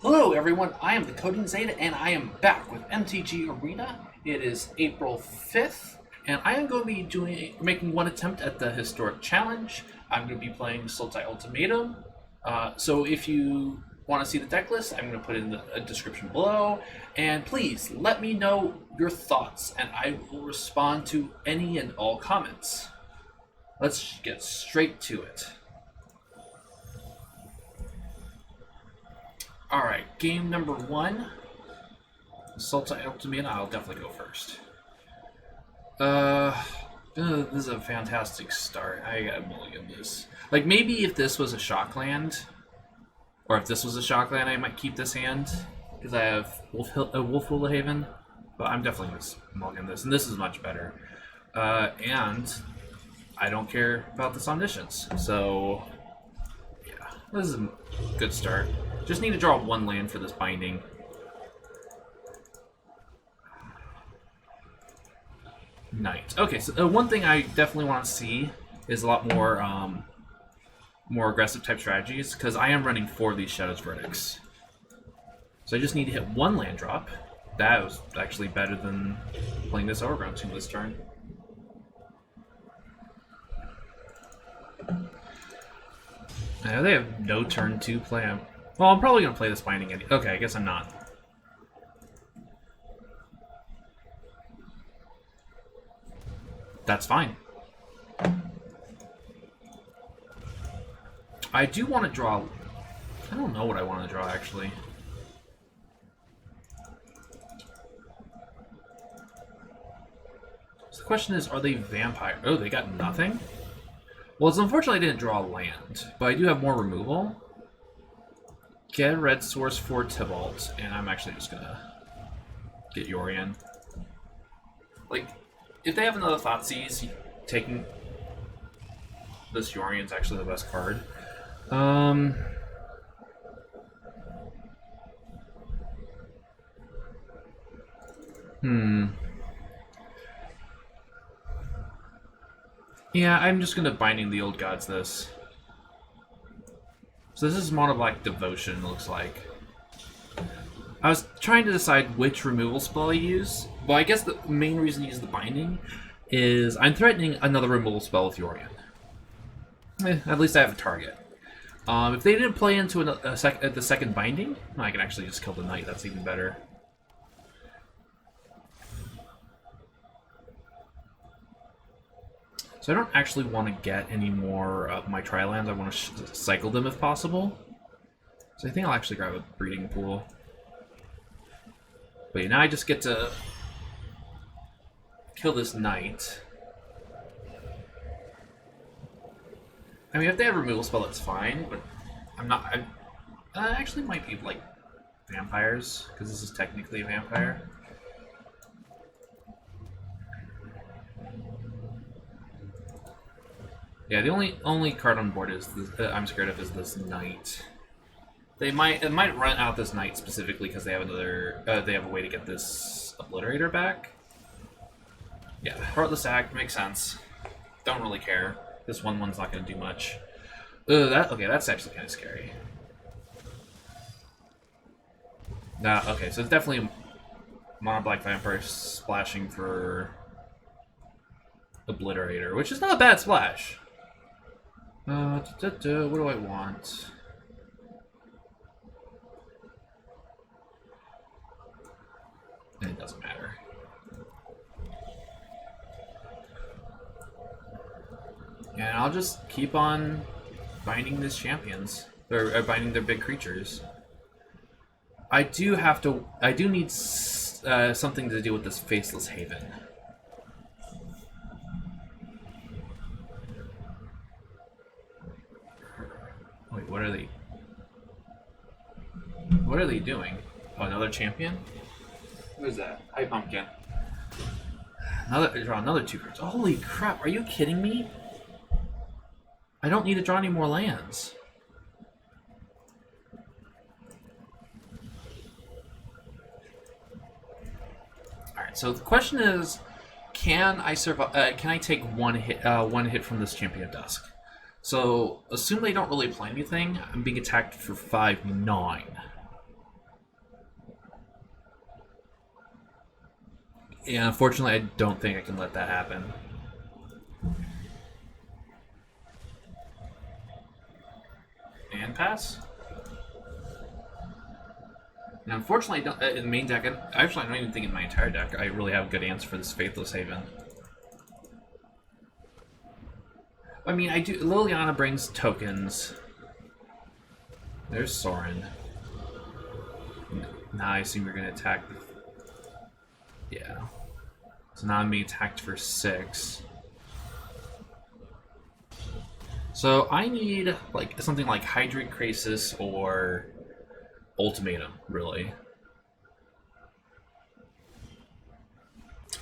Hello everyone, I am the Coding Zeta and I am back with MTG Arena. It is April 5th and I am going to be making one attempt at the Historic Challenge. I'm going to be playing Sultai Ultimatum. So if you want to see the deck list, I'm going to put it in the description below. And please let me know your thoughts and I will respond to any and all comments. Let's get straight to it. Alright, game number 1. Sultai Ultimatum. I'll definitely go first. This is a fantastic start. I gotta mulligan this. Like, maybe if this was a shock land, or if this was a shock land, I might keep this hand, because I have Wolf Haven, but I'm definitely going to mulligan this, and this is much better. And I don't care about this omniscience, so yeah, this is a good start. Just need to draw one land for this binding. Knight. Okay, so one thing I definitely want to see is a lot more more aggressive type strategies, because I am running 4 of these Shadow's Verdicts. So I just need to hit one land drop. That was actually better than playing this Overgrown Tomb this turn. I know they have no turn 2 play. Well, I'm probably going to play this binding anyway. Okay, I guess I'm not. That's fine. I do want to draw... I don't know what I want to draw, actually. So the question is, are they vampire? Oh, they got nothing? Well, it's unfortunate I didn't draw a land, but I do have more removal. Get a red source for Tybalt, and I'm actually just gonna get Yorion. Like, if they have another Thoughtseize, taking this Yorion's actually the best card. Yeah, I'm just gonna Binding the Old Gods this. So this is Mono Black Devotion, looks like. I was trying to decide which removal spell I use. Well, I guess the main reason to use the Binding is I'm threatening another removal spell with Yorion. At least I have a target. If they didn't play into the second Binding, I can actually just kill the Knight. That's even better. So I don't actually want to get any more of my Tri-Lands. I want to cycle them if possible. So I think I'll actually grab a Breeding Pool. But yeah, now I just get to kill this Knight. I mean, if they have a removal spell, that's fine, but I'm not... I actually might be, like, vampires, because this is technically a vampire. Yeah, the only card on board is I'm scared of is this Knight. It might run out this Knight specifically because they have another they have a way to get this Obliterator back. Yeah, Heartless Act makes sense. Don't really care. This one's not going to do much. Okay, that's actually kind of scary. Okay, so it's definitely Mono Black Vampire splashing for Obliterator, which is not a bad splash. What do I want? It doesn't matter. And I'll just keep on binding these champions, or binding their big creatures. I do need something to do with this Faceless Haven. Wait, what are they? What are they doing? Oh, another champion? Who is that? Hi, Pumpkin. Draw another 2 cards. Holy crap, are you kidding me? I don't need to draw any more lands. Alright, so the question is, can I survive? Can I take one hit from this Champion of Dusk? So, assume they don't really play anything, I'm being attacked for 5/9. Yeah, unfortunately, I don't think I can let that happen. And pass. Now, unfortunately, I don't, in the main deck, I don't even think in my entire deck I really have a good answer for this Faithless Haven. I mean, I do. Liliana brings tokens. There's Sorin. Now I assume you're going to attack. Yeah. So now I'm being attacked for 6. So I need like something like Hydrate Crisis or Ultimatum, really.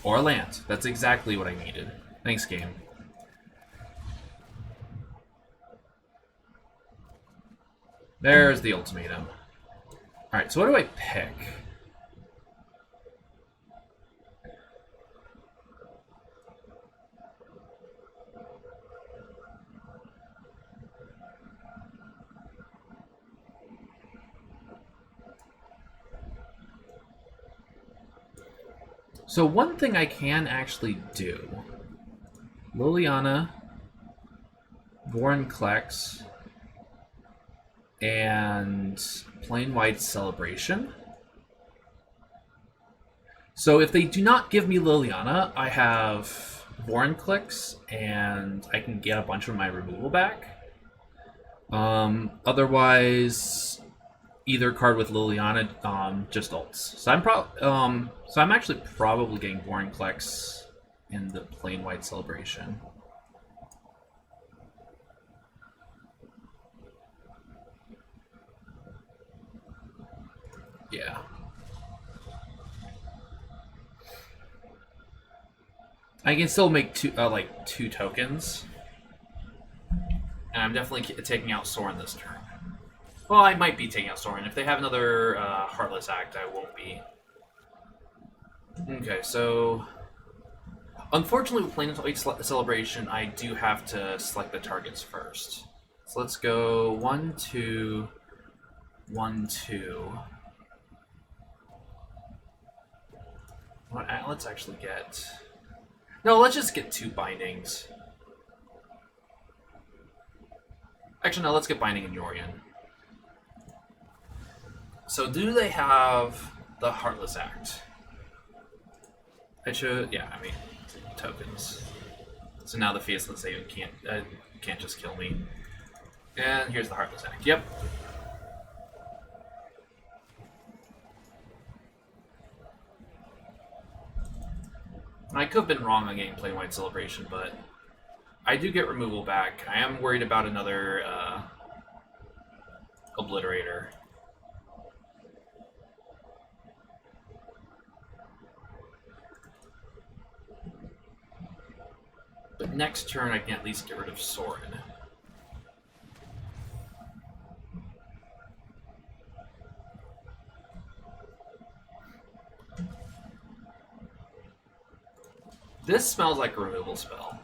Or land. That's exactly what I needed. Thanks, game. There's the Ultimatum. Alright, so what do I pick? So one thing I can actually do. Liliana, Vorinclex, and Plain-Wide Celebration. So if they do not give me Liliana, I have Vorinclex, and I can get a bunch of my removal back. Otherwise, either card with Liliana, just ults. So I'm actually probably getting Vorinclex in the Plain-Wide Celebration. Yeah. I can still make two tokens, and I'm definitely taking out Sorin this turn. Well, I might be taking out Sorin. If they have another Heartless Act, I won't be. Okay, so unfortunately with Plain-Wide Celebration, I do have to select the targets first. So let's go 1, 2, 1, 2. Let's actually get... No, let's just get 2 bindings. Actually, no, let's get binding in Yorion. So do they have the Heartless Act? Yeah, I mean, tokens. So now the Faceless Haven can't just kill me. And here's the Heartless Act. Yep. I could have been wrong on getting Plain-Wide Celebration, but I do get removal back. I am worried about another Obliterator. But next turn I can at least get rid of Sorin. This smells like a removal spell.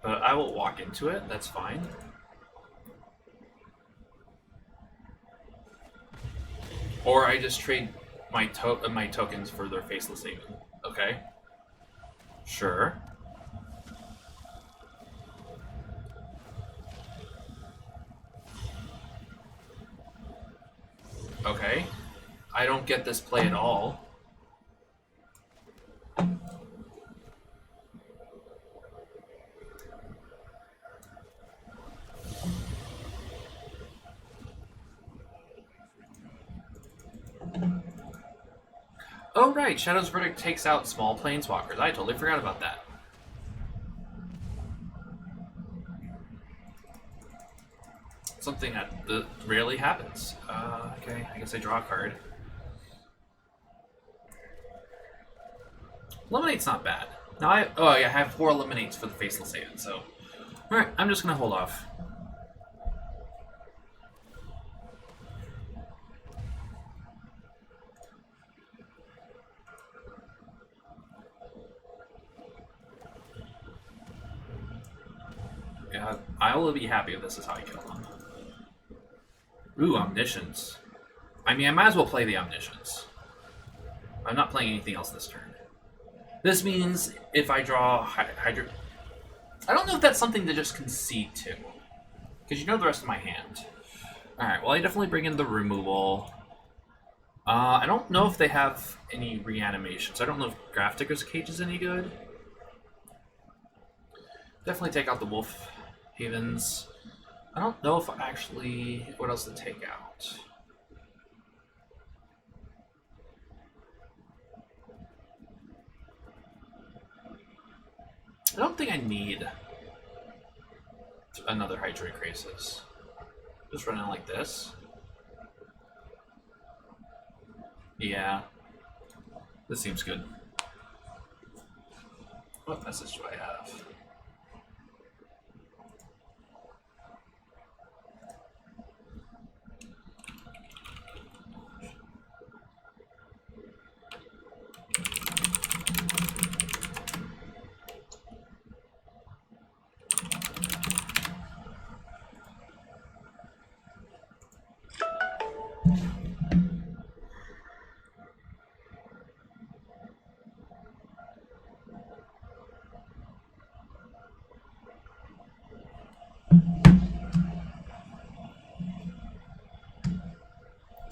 But I will walk into it, that's fine. Or I just trade my tokens for their Faceless Haven. Okay. Sure. Okay. I don't get this play at all. Oh right, Shadow's Verdict takes out small planeswalkers. I totally forgot about that. Something that rarely happens. Okay, I guess I draw a card. Eliminate's not bad. Now I have 4 Eliminates for the Faceless Haven, so... Alright, I'm just gonna hold off. Yeah, I will be happy if this is how I kill them. Ooh, Omniscience. I mean, I might as well play the Omniscience. I'm not playing anything else this turn. This means if I draw Hydra... I don't know if that's something to just concede to. Because you know the rest of my hand. Alright, well I definitely bring in the removal. I don't know if they have any reanimations. I don't know if Graph Digger's Cage is any good. Definitely take out the Wolf Havens. I don't know if actually... what else to take out? I don't think I need another Hydroid Crisis. Just run it like this. Yeah. This seems good. What message do I have?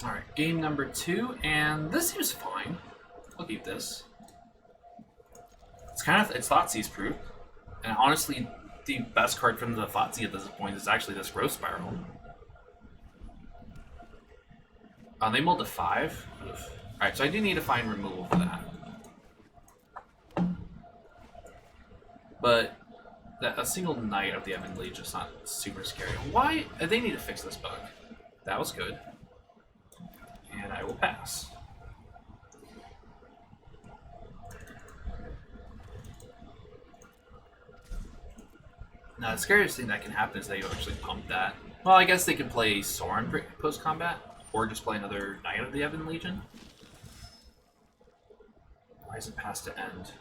Alright, game number 2, and this seems fine. I'll keep this. It's Thoughtseize proof, and honestly, the best card from the Thoughtseize at this point is actually this Growth Spiral. They mulled to 5. Alright, so I do need to find removal for that. But a single Knight of the Ebon Legion is just not super scary. Why? They need to fix this bug. That was good. And I will pass. Now, the scariest thing that can happen is that you actually pump that. Well, I guess they could play Sorin post-combat, or just play another Knight of the Ebon Legion. Why is it past to end?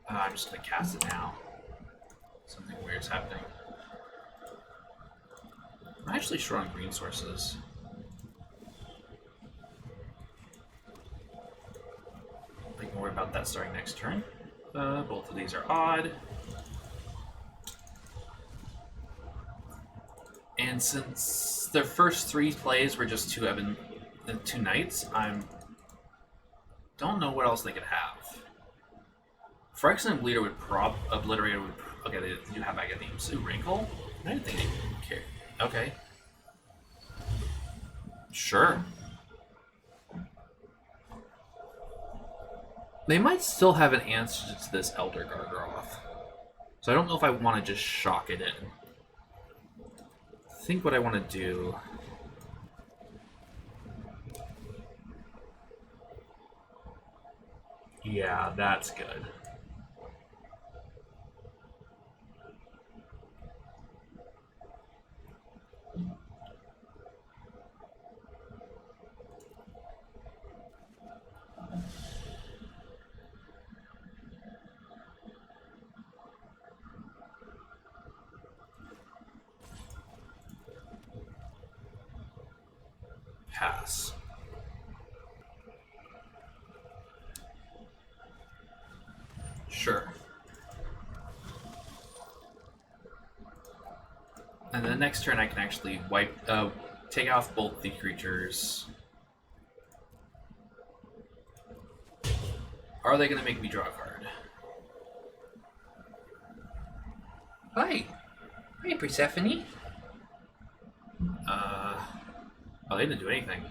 I'm just going to cast it now. Something weird's happening. I'm actually short on green sources. I can worry about that starting next turn. Both of these are odd. And since their first 3 plays were just 2 Knights, don't know what else they could have. Phyrexian Bleeder would Obliterator would... Okay, they do have Agathemes. Ooh, Wrinkle? I didn't think they cared. Okay. Sure. They might still have an answer to this Elder Gargaroth. So I don't know if I want to just shock it in. I think what I want to do... Yeah, that's good. Pass. Sure. And then the next turn I can actually take off both the creatures. Are they going to make me draw a card? Hi. Hi, Persephone. Oh, they didn't do anything.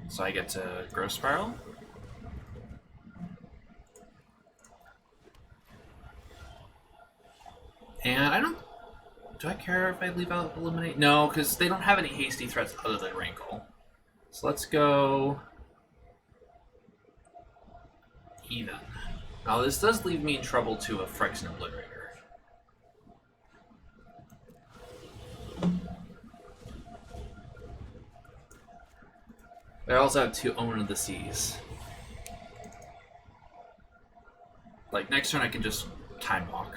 So I get to Growth Spiral. And I don't... Do I care if I leave out Eliminate? No, because they don't have any hasty threats other than Wrinkle. So let's go... even. Now this does leave me in trouble to a Phyrexian Obliterator. I also have 2 Omen of the Seas. Like, next turn I can just Time Walk.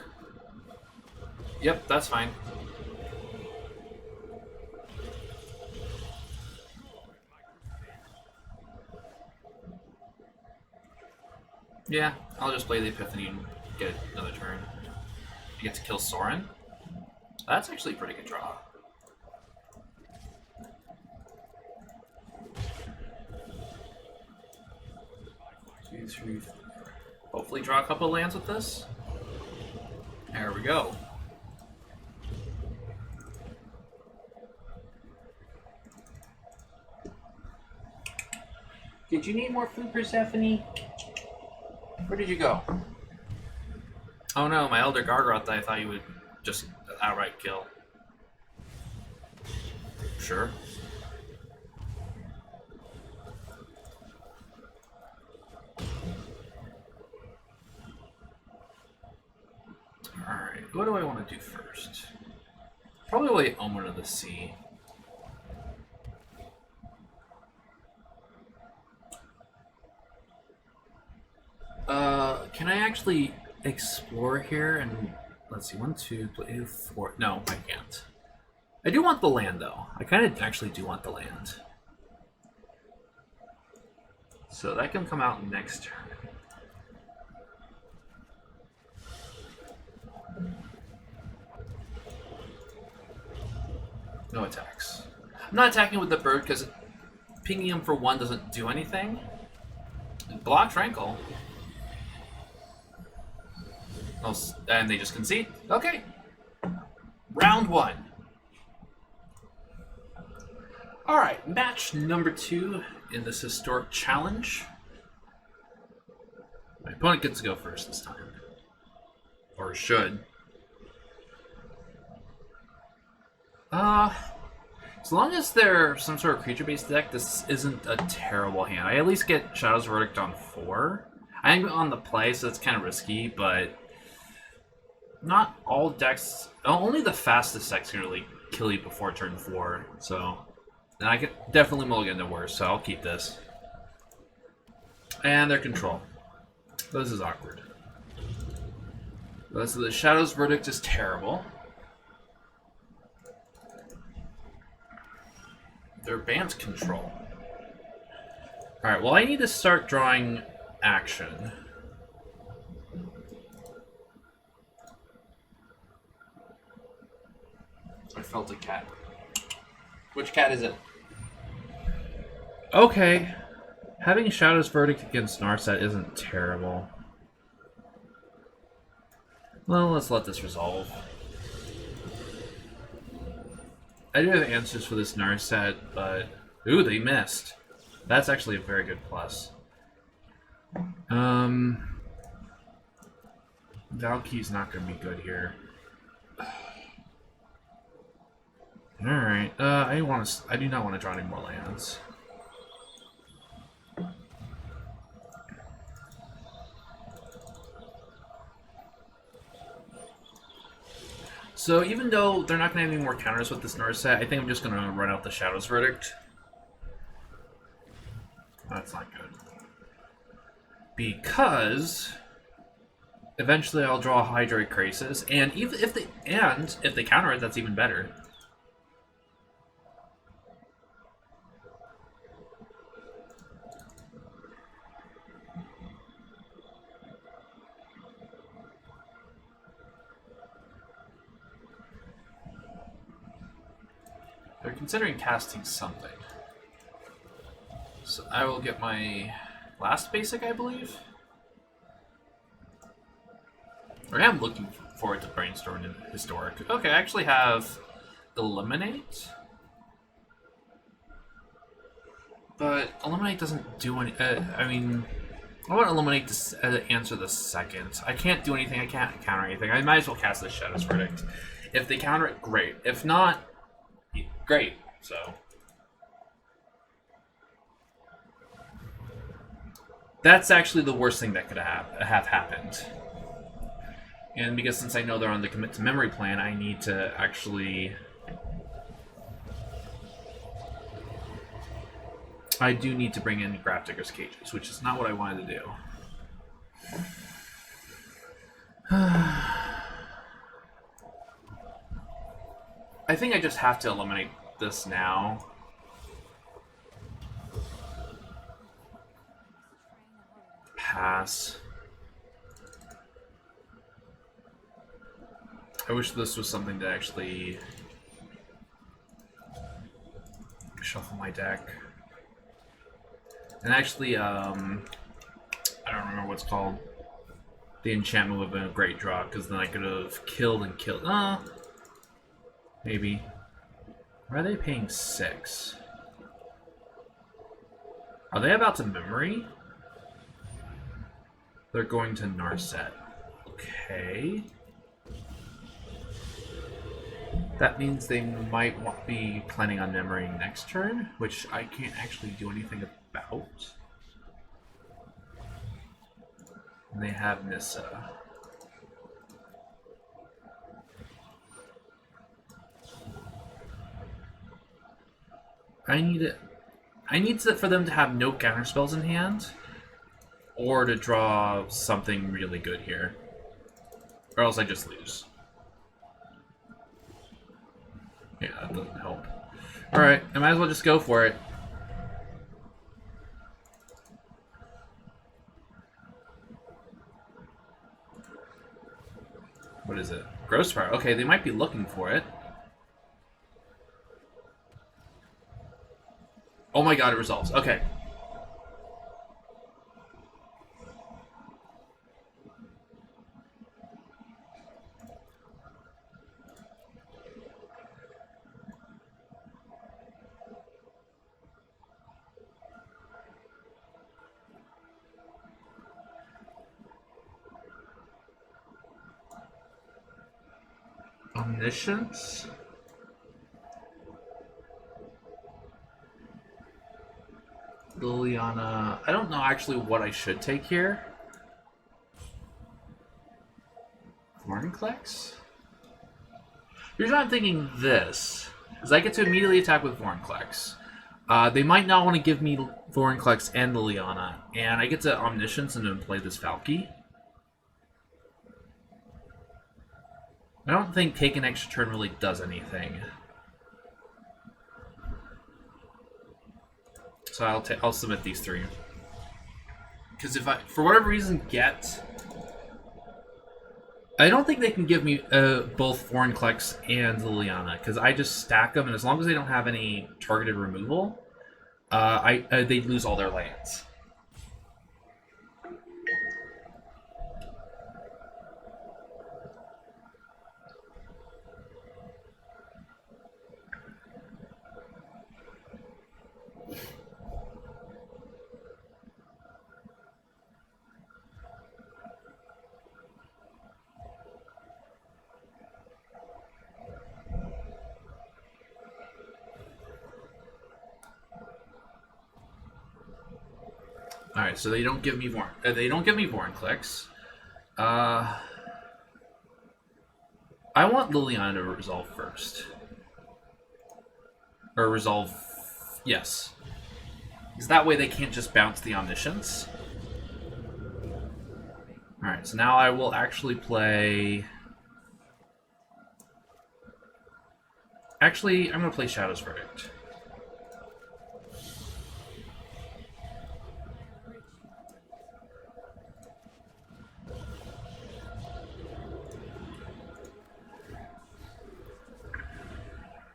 Yep, that's fine. Yeah, I'll just play the Epiphany and get another turn. You get to kill Soren. That's actually a pretty good draw. Two, three, four. Hopefully draw a couple of lands with this. There we go. Did you need more food, Persephone? Where did you go? Oh no, my Elder Gargoth I thought you would just outright kill. Sure. Alright, what do I want to do first? Probably Omen of the Sea. Can I actually explore here and let's see, 1, 2, 3, 4. No, I can't. I do want the land though. I kind of actually do want the land. So that can come out next turn. No attacks. I'm not attacking with the bird because pinging him for 1 doesn't do anything. It blocks Rankle. Oh, and they just concede? Okay. Round 1. Alright, match number 2 in this historic challenge. My opponent gets to go first this time. Or should. As long as they're some sort of creature-based deck, this isn't a terrible hand. I at least get Shadow's Verdict on 4. I'm on the play, so it's kind of risky, but not all decks... Only the fastest decks can really kill you before turn 4, so... And I could definitely mulligan to worse, so I'll keep this. And their control. This is awkward. So the Shadow's Verdict is terrible. Their Bant control. Alright, well I need to start drawing action. I felt a cat. Which cat is it? Okay. Having Shadow's Verdict against Narset isn't terrible. Well, let's let this resolve. I do have answers for this Narset, but... Ooh, they missed. That's actually a very good plus. Valky's not going to be good here. Alright, I do not want to draw any more lands. So even though they're not going to have any more counters with this Narset, I think I'm just going to run out the Shadow's Verdict. That's not good. Because eventually I'll draw Hydroid Crisis, and even if they counter it, that's even better. They're considering casting something. So I will get my last basic, I believe. Or I am looking forward to brainstorming in Historic. Okay, I actually have Eliminate. But Eliminate doesn't do any... I mean... I want Eliminate to answer the second. I can't do anything, I can't counter anything. I might as well cast this Shadow's Verdict. If they counter it, great. If not... Great, so. That's actually the worst thing that could have happened. And because since I know they're on the commit to memory plan, I need to actually... I do need to bring in Grafdigger's Cages, which is not what I wanted to do. I think I just have to eliminate this now. Pass. I wish this was something to actually shuffle my deck. And actually, I don't remember what's called. The enchantment would have been a great draw, because then I could have killed and killed. Maybe. Why are they paying 6? Are they about to memory? They're going to Narset. Okay. That means they might be planning on memorying next turn, which I can't actually do anything about. And they have Nissa. I need for them to have no counterspells in hand, or to draw something really good here, or else I just lose. Yeah, that doesn't help. All right, I might as well just go for it. What is it? Gross Fire. Okay, they might be looking for it. Oh my god, it resolves. Okay. Omniscience? Liliana. I don't know actually what I should take here. Vorinclex? The reason I'm thinking this is I get to immediately attack with Vorinclex. They might not want to give me Vorinclex and Liliana, and I get to Omniscience and then play this Valky. I don't think taking an extra turn really does anything. So I'll submit these 3. Because if I, for whatever reason, I don't think they can give me both Vorinclex and Liliana, because I just stack them, and as long as they don't have any targeted removal, they'd lose all their lands. All right, so they don't give me Vorinclex. I want Liliana to resolve first, or resolve, yes, because that way they can't just bounce the Omniscience. All right, so now I will actually play. Actually, I'm gonna play Shadow's Verdict.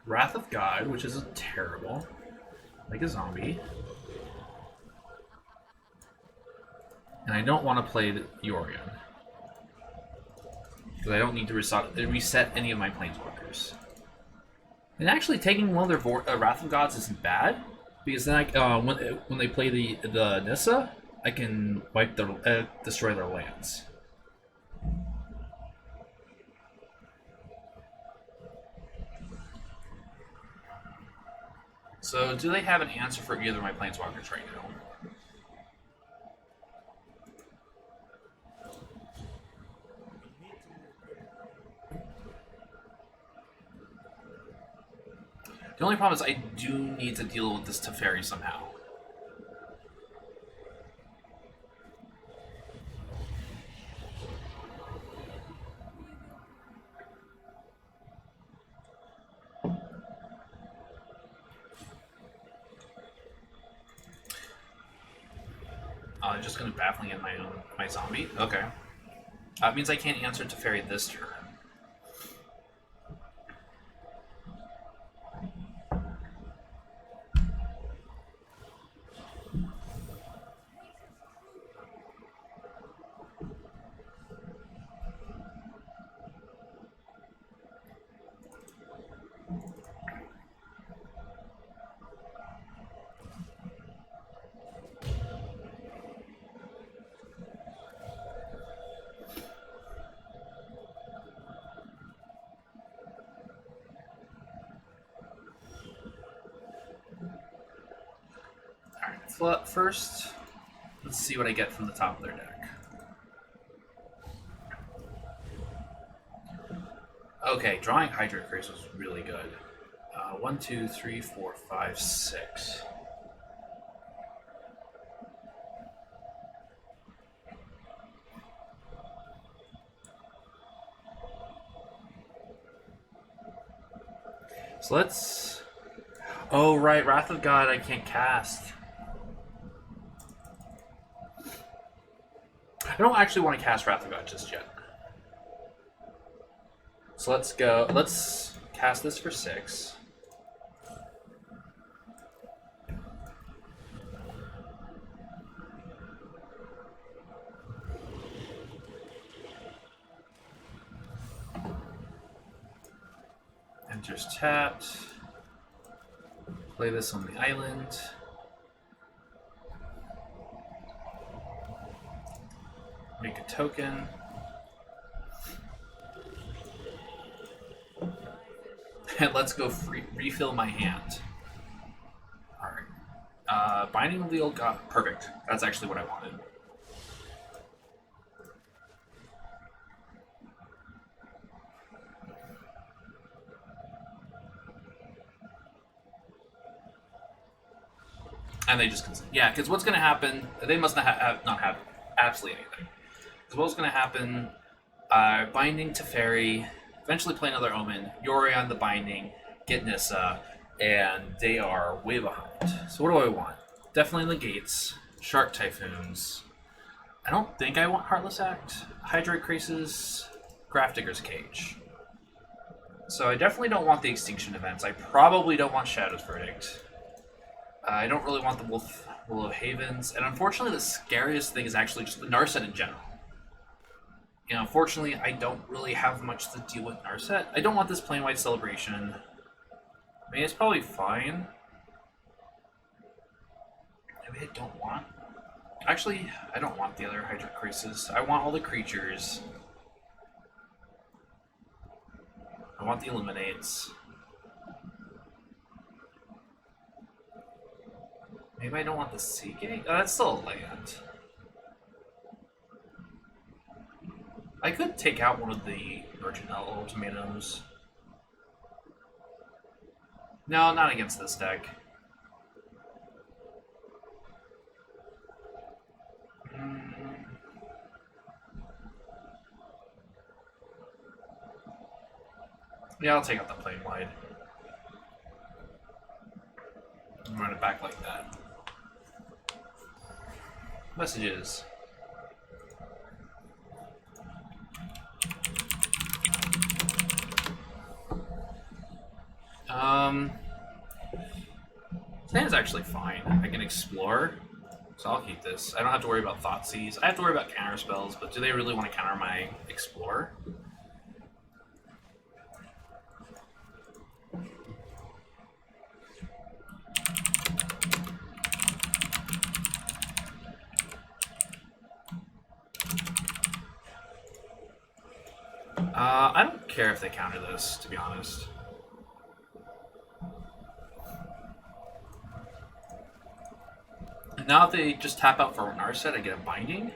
Wrath of God, which is terrible, like a zombie. And I don't want to play the Yorion, because I don't need to reset any of my Planeswalkers. And actually taking one of their Wrath of Gods isn't bad, because then when they play the Nissa, I can destroy their lands. So, do they have an answer for either of my Planeswalkers right now? The only problem is I do need to deal with this Teferi somehow. I'm just going to baffling in my zombie. Okay. That means I can't answer Teferi this turn. first, let's see what I get from the top of their deck. Okay, drawing Hydrate Grace was really good. 1, 2, 3, 4, 5, 6. So let's... Oh, right, Wrath of God I can't cast. I don't actually want to cast Wrath of God just yet. So let's go... Let's cast this for 6. Enters tapped. Play this on the island. Make a token. And let's go refill my hand. Alright. Binding of the Old God. Perfect. That's actually what I wanted. And they just consent. Yeah, because what's going to happen, they must not have absolutely anything. Because what's going to happen, Binding Teferi, eventually play another Omen, Yori on the Binding, get Nissa, and they are way behind. So what do I want? Definitely Negates, Shark Typhoons. I don't think I want Heartless Act, Hydrate Craces, Grafdigger's Cage. So I definitely don't want the Extinction Events. I probably don't want Shadow's Verdict. I don't really want the Will of Havens, and unfortunately the scariest thing is actually just the Narset in general. You know, unfortunately I don't really have much to deal with Narset. I don't want this plain white Celebration. I mean, it's probably fine. Maybe I don't want... Actually, I don't want the other Hydra Crisis. I want all the creatures. I want the Eliminates. Maybe I don't want the Seagate? Oh, that's still a land. I could take out one of the Sultai Ultimatums. No, not against this deck. Yeah, I'll take out the plain white. I'm run it back like that. Messages. This is actually fine. I can explore, so I'll keep this. I don't have to worry about Thoughtseize. I have to worry about counter spells, but do they really want to counter my explore? I don't care if they counter this, to be honest. Now if they just tap out for an Narset, I get a Binding.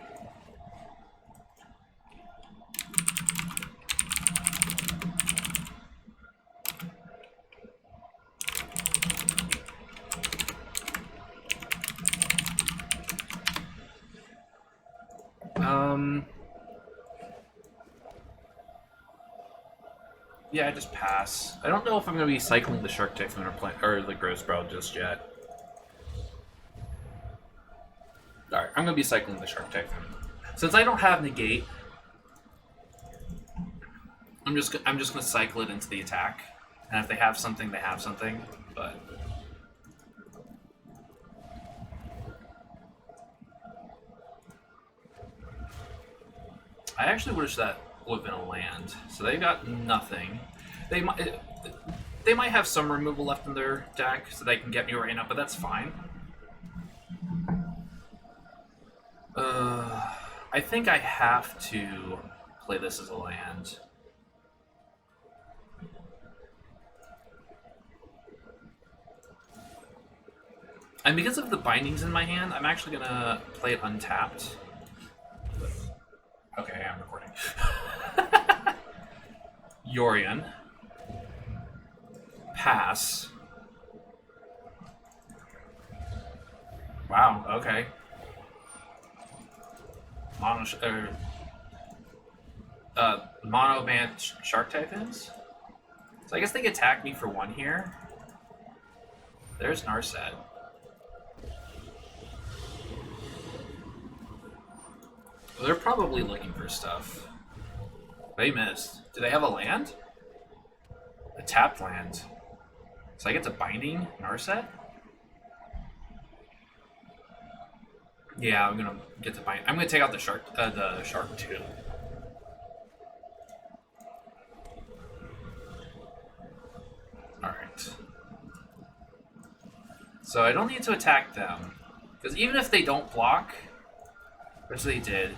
Yeah, I just pass. I don't know if I'm going to be cycling the Shark Typhoon or the Gross Brow just yet. Alright, I'm going to be cycling the Shark Typhoon. Since I don't have Negate, I'm just going to cycle it into the attack. And if they have something, they have something. But I actually wish that would have been a land. So they got nothing. They might have some removal left in their deck, so they can get me right now, but that's fine. I think I have to play this as a land. And because of the bindings in my hand, I'm actually gonna play it untapped. Okay, I'm recording. Yorion. Pass. Wow, okay. Mono Bant Shark Typhons? So I guess they can attack me for one here. There's Narset. Well, they're probably looking for stuff. They missed. Do they have a land? A tapped land. So I get to binding Narset? Yeah, I'm gonna get to bind. I'm gonna take out the shark too. All right. So I don't need to attack them because even if they don't block, which they did,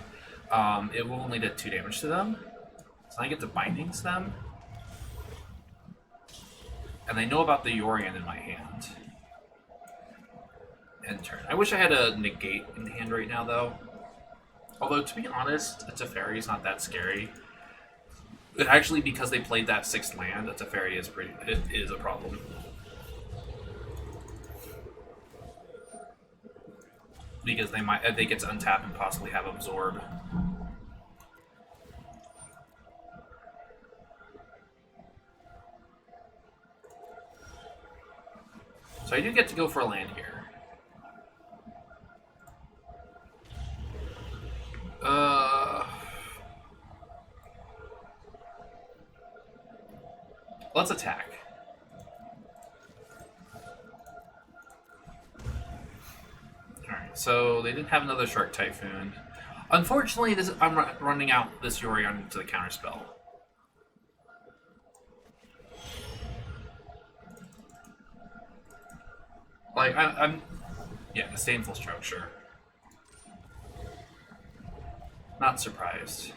it will only do 2 damage to them. So I get to bindings them, and they know about the Yorion in my hand. End turn. I wish I had a negate in hand right now, though. Although, to be honest, a Teferi is not that scary. But actually, because they played that 6th land, a Teferi is a problem. Because they get to untap and possibly have absorb. So I do get to go for a land here. Let's attack. Alright, so they didn't have another Shark Typhoon. Unfortunately, I'm running out this Yorion into the counterspell. Like, yeah, disdainful stroke, sure. Not surprised.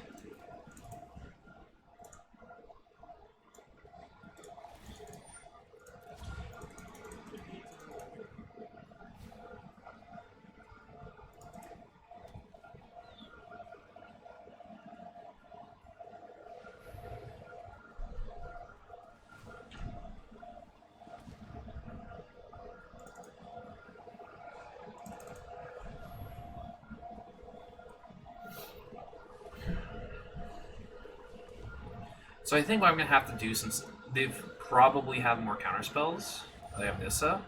So I think what I'm going to have to do, since they've probably have more counterspells, they have Nissa.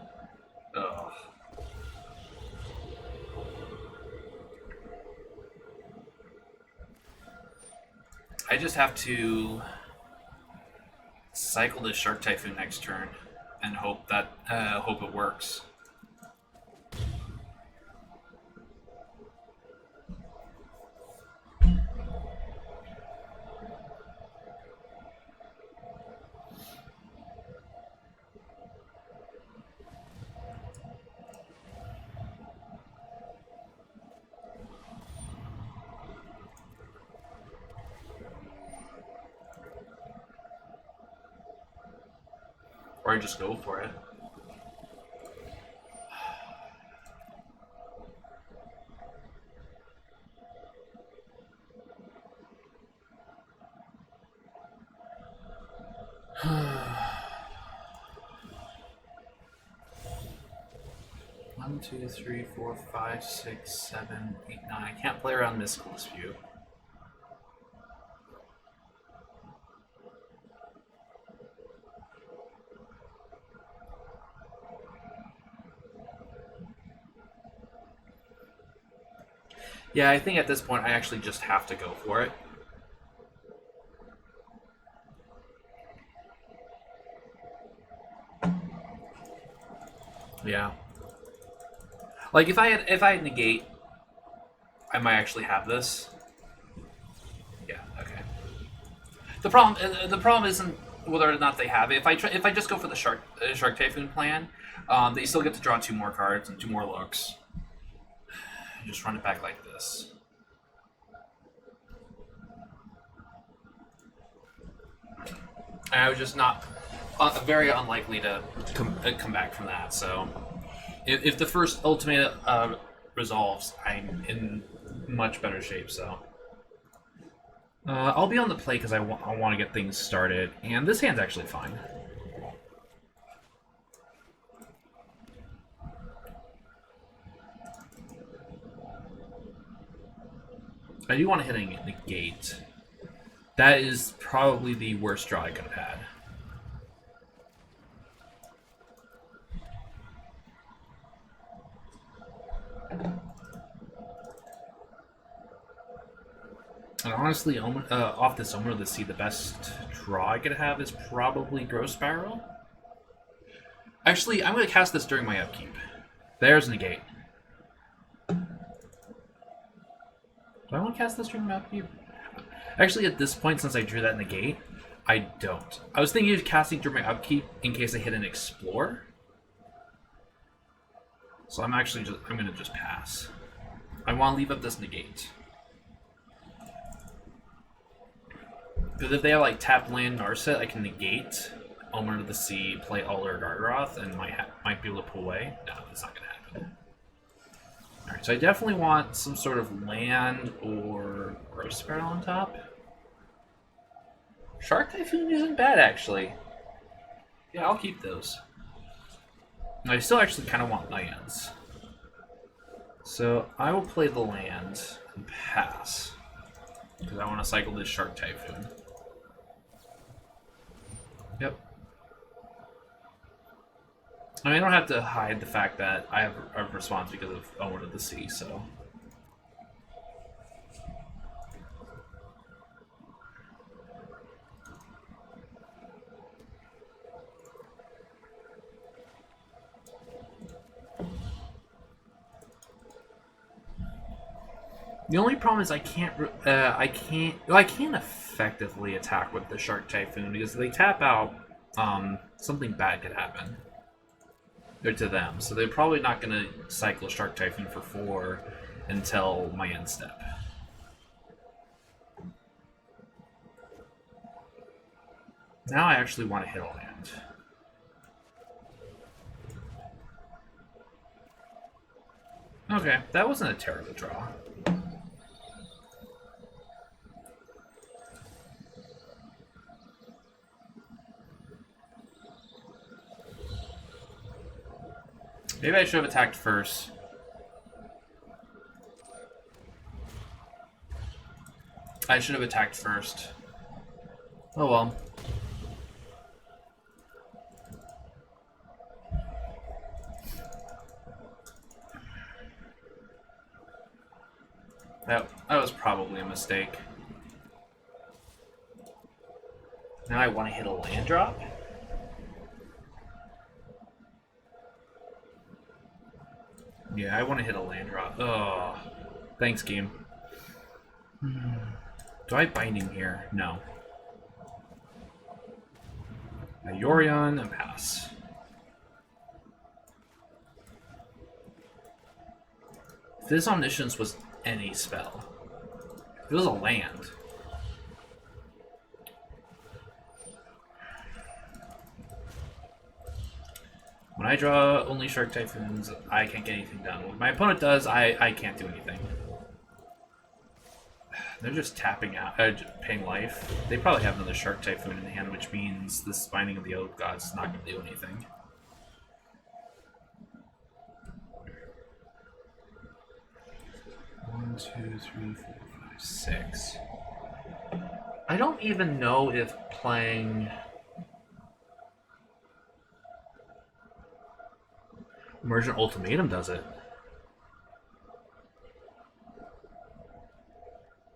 Ugh. I just have to cycle this Shark Typhoon next turn and hope it works. Or I just go for it. One, two, three, four, 5, 6, 7, 8, 9. I can't play around Mystical Dispute. Yeah, I think at this point I actually just have to go for it. Yeah. Like if I had negate, I might actually have this. Yeah. Okay. The problem isn't whether or not they have it. If I just go for the Shark Typhoon plan, they still get to draw 2 more cards and 2 more looks. Just run it back like this. I was just not very unlikely to come back from that. So If the first ultimate resolves, I'm in much better shape. So I'll be on the play because I want to get things started, and this hand's actually fine. I do want to hit a negate. That is probably the worst draw I could have had. And honestly, off this Omen of the Sea, the best draw I could have is probably Gross Barrel. Actually, I'm going to cast this during my upkeep. There's negate. Do I want to cast this during my upkeep? Actually, at this point, since I drew that negate, I don't. I was thinking of casting during my upkeep in case I hit an Explore. So I'm going to just pass. I want to leave up this negate. Because if they have like tapped land Narset, I can negate Omen of the Sea, play Ullr Gargaroth, and might be able to pull away. No, that's not going to happen. Alright, so I definitely want some sort of land or Gross Barrel on top. Shark Typhoon isn't bad, actually. Yeah, I'll keep those. I still actually kind of want lands. So I will play the land and pass. Because I want to cycle this Shark Typhoon. Yep. I mean, I don't have to hide the fact that I have a response because of Omen of the Sea, so... The only problem is I can't effectively attack with the Shark Typhoon because if they tap out, something bad could happen. Or to them, so they're probably not going to cycle Shark Typhoon for 4 until my end step. Now I actually want to hit a land. Okay, that wasn't a terrible draw. Maybe I should have attacked first. I should have attacked first. Oh well. That was probably a mistake. Now I want to hit a land drop. Yeah, I want to hit a land drop. Oh, thanks, game. Do I Binding here? No. A Yorion and pass. If this Omniscience was any spell, if it was a land. When I draw only Shark Typhoons, I can't get anything done. When my opponent does, I can't do anything. They're just tapping out, paying life. They probably have another Shark Typhoon in hand, which means this Binding of the Oath Gods is not going to do anything. One, two, three, four, five, six. I don't even know if playing Emergent Ultimatum does it.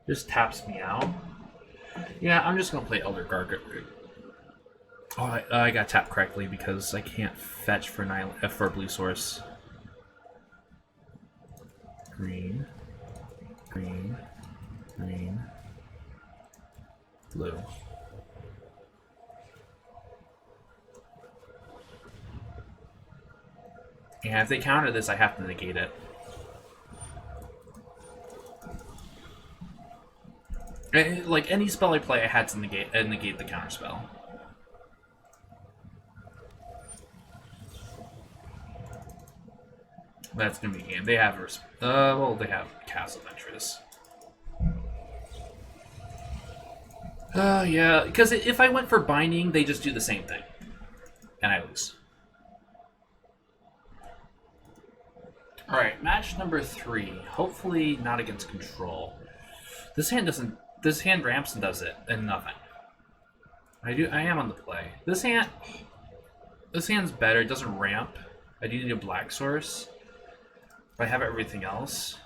Just taps me out. Yeah, I'm just gonna play Elder Gargaroth. Oh, I got tapped correctly because I can't fetch for for blue source. Green, green, green, blue. And if they counter this, I have to negate it. Like any spell I play, I had to negate the counter spell. That's gonna be game. They have well, they have Castle Ventress. Yeah, because if I went for binding, they just do the same thing, and I lose. All right, match number 3. Hopefully not against control. This hand doesn't. This hand ramps and does it, and nothing. I am on the play. This hand's better. It doesn't ramp. I do need a black source. If I have everything else,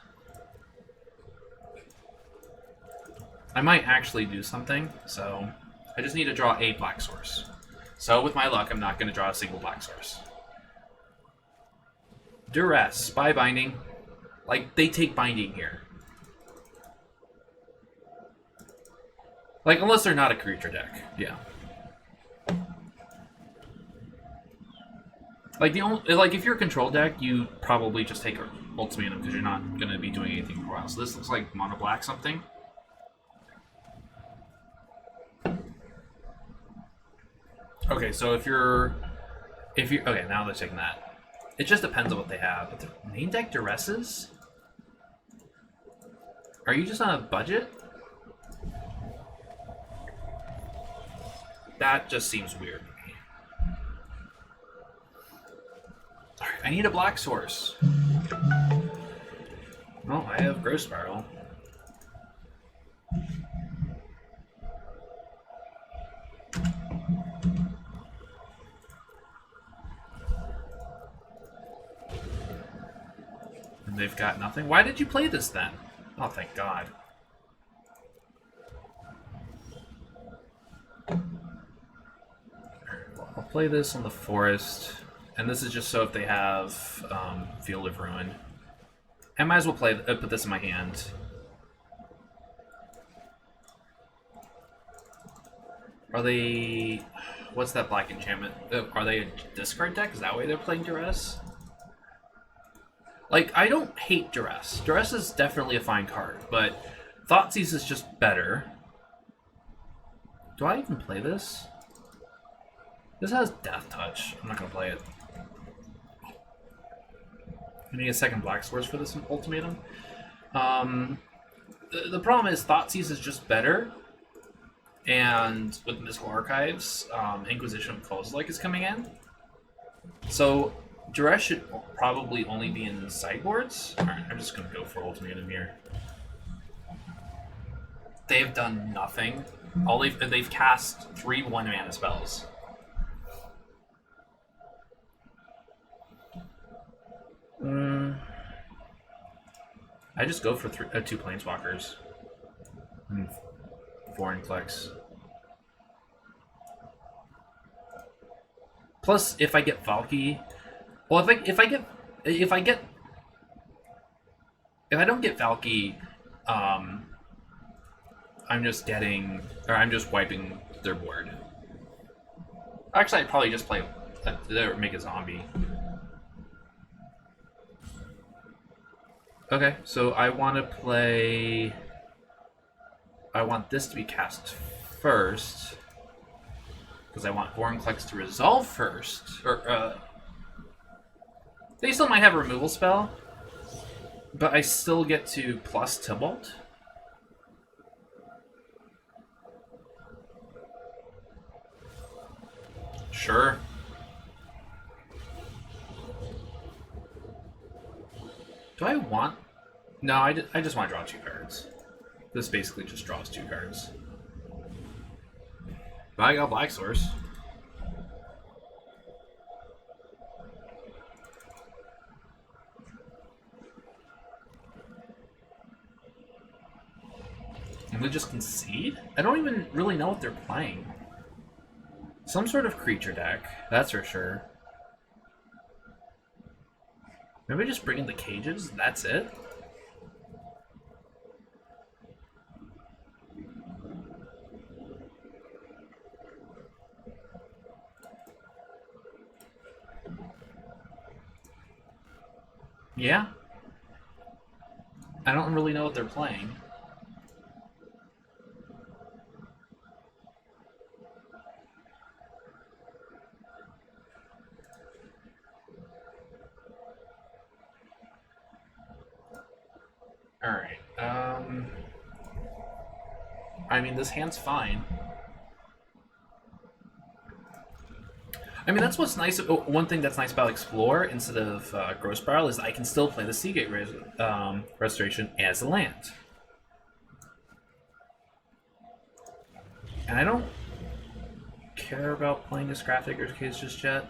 I might actually do something. So I just need to draw a black source. So with my luck, I'm not going to draw a single black source. Duress, spy binding. Like, they take binding here. Like, unless they're not a creature deck. Yeah. Like, if you're a control deck, you probably just take an Ultimatum because you're not going to be doing anything for a while. So this looks like mono black something. Okay, so if you're okay, now they're taking that. It just depends on what they have. But the main deck Duresses? Are you just on a budget? That just seems weird to me. Alright, I need a black source. Oh, I have Growth Spiral. And they've got nothing? Why did you play this then? Oh, thank God. I'll play this on the forest, and this is just so if they have Field of Ruin. I might as well put this in my hand. Are they... What's that black enchantment? Are they a discard deck? Is that why they're playing Duress? Like, I don't hate Duress. Duress is definitely a fine card, but Thoughtseize is just better. Do I even play this? This has Death Touch. I'm not going to play it. I need a second black source for this Ultimatum. The problem is Thoughtseize is just better. And with Mystical Archives, Inquisition of Kozilek is coming in. So Duress should probably only be in sideboards. Alright, I'm just going to go for Ultimatum here. They've done nothing. They've cast 3 1-mana spells. I just go for 2 Planeswalkers. And 4 Inclex. Plus, if I get Valky, well, if I don't get Valky, I'm just wiping their board. Actually, I'd probably just make a zombie. Okay, so I want this to be cast first, because I want Vorinclex to resolve first. They still might have a removal spell, but I still get to plus Tybalt. Sure. Do I want... No, I just want to draw 2 cards. This basically just draws 2 cards. But I got Black Source. And we just concede? I don't even really know what they're playing. Some sort of creature deck, that's for sure. Maybe just bring in the cages, that's it? Yeah. I don't really know what they're playing. I mean, this hand's fine. I mean, that's what's nice. One thing that's nice about Explore instead of Growth Spiral is I can still play the Seagate Restoration as a land. And I don't care about playing a Scrap Digger's Case just yet.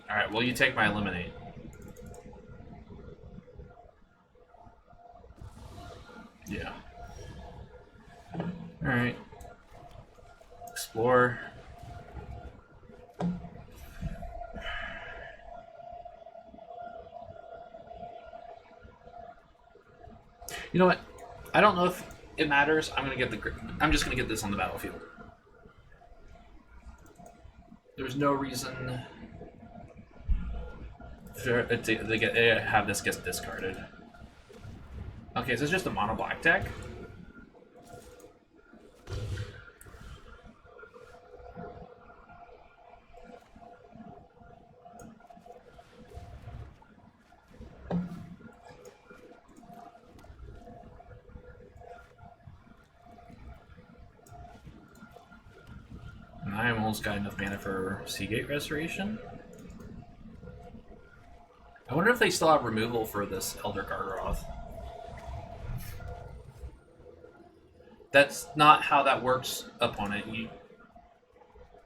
Alright, well, you take my Eliminate. Yeah. Alright. Explore. You know what? I don't know if it matters. I'm just gonna get this on the battlefield. There's no reason to have this get discarded. Okay, so it's just a mono black deck. And I almost got enough mana for Seagate Restoration. I wonder if they still have removal for this Elder Gargaroth. That's not how that works, opponent.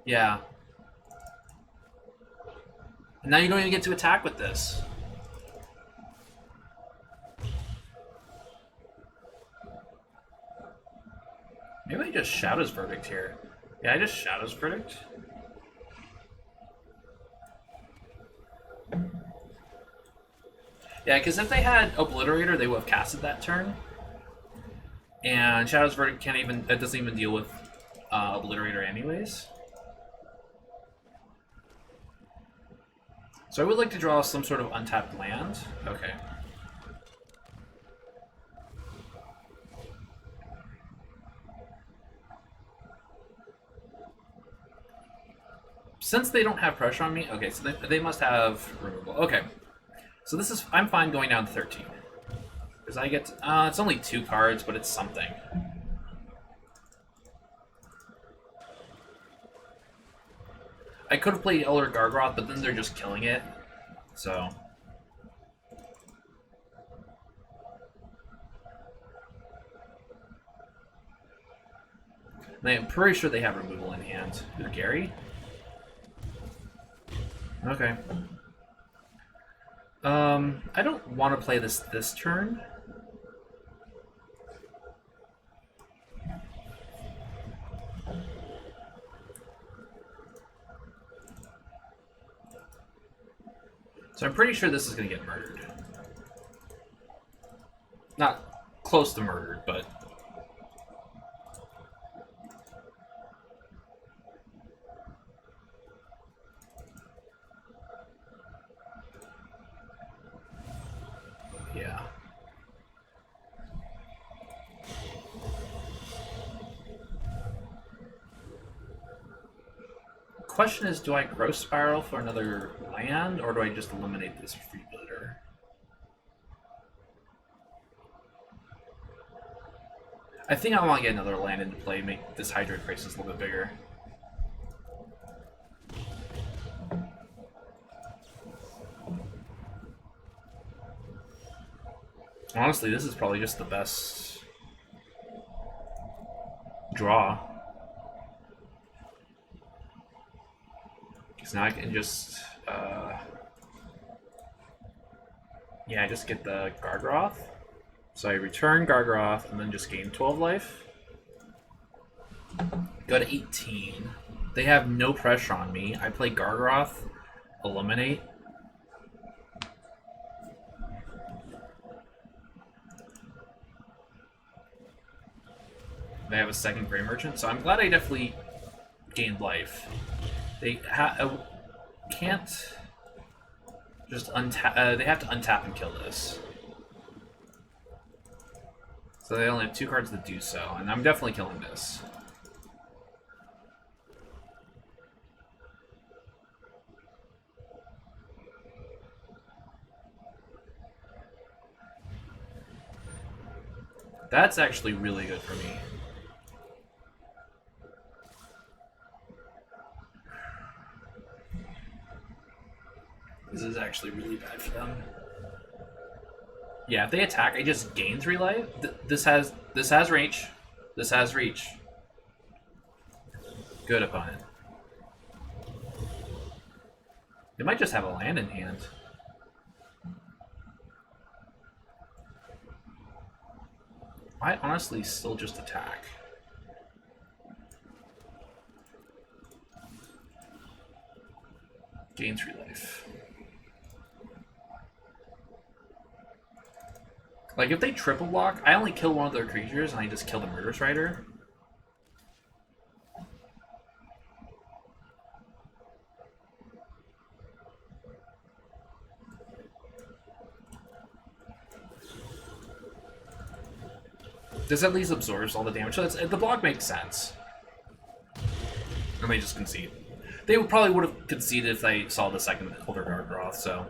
Yeah. And now you don't even get to attack with this. Maybe I just Shadow's Verdict here. Yeah, I just Shadow's Verdict. Yeah, because if they had Obliterator, they would have casted that turn. And Shadow's Verdict it doesn't even deal with Obliterator anyways. So I would like to draw some sort of untapped land. Okay. Since they don't have pressure on me, okay, so they must have removal. Okay. So I'm fine going down to 13. Because I get, it's only 2 cards, but it's something. I could have played Elder Gargaroth, but then they're just killing it. So. And I'm pretty sure they have removal in hand. Who, Gary? Okay. I don't want to play this turn. So I'm pretty sure this is going to get murdered. Not close to murdered, but... yeah. Question is, do I Growth Spiral for another land, or do I just eliminate this Freebooter? I think I want to get another land into play, make this Hydrate Crisis a little bit bigger. Honestly, this is probably just the best draw. Because now I can just, yeah, just get the Gargaroth. So I return Gargaroth and then just gain 12 life. Go to 18. They have no pressure on me. I play Gargaroth, eliminate. They have a second Grey Merchant, so I'm glad I definitely gained life. They can't just untap. They have to untap and kill this. So they only have 2 cards that do so, and I'm definitely killing this. That's actually really good for me. This is actually really bad for them. Yeah, if they attack, I just gain 3 life. This has reach. This has reach. Good opponent. They might just have a land in hand. I honestly still just attack. Gain 3 life. Like, if they triple block, I only kill one of their creatures and I just kill the Murderous Rider. This at least absorbs all the damage, so the block makes sense. And they just concede. They probably would have conceded if they saw the second Elder Gargoth, so...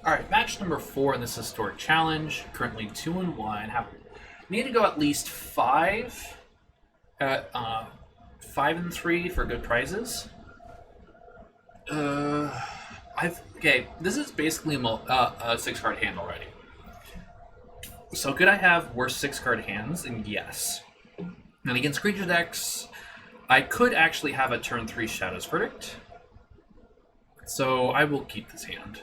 Alright, match number 4 in this historic challenge. Currently 2-1. Need to go at least 5 at 5-3 for good prizes. Okay, this is basically a 6-card hand already. So could I have worse 6-card hands? And yes. And against creature decks, I could actually have a turn 3 Shadow's Verdict. So I will keep this hand.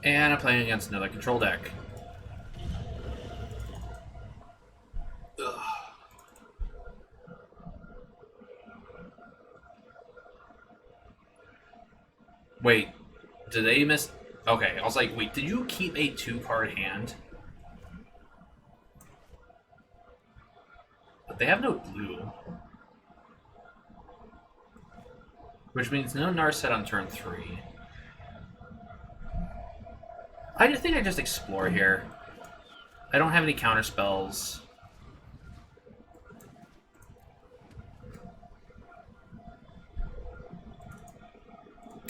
And I'm playing against another control deck. Ugh. Wait, did they miss? Okay, I was like, wait, did you keep a 2-card hand? But they have no blue. Which means no Narset on turn 3. I think I just explore here. I don't have any counter spells.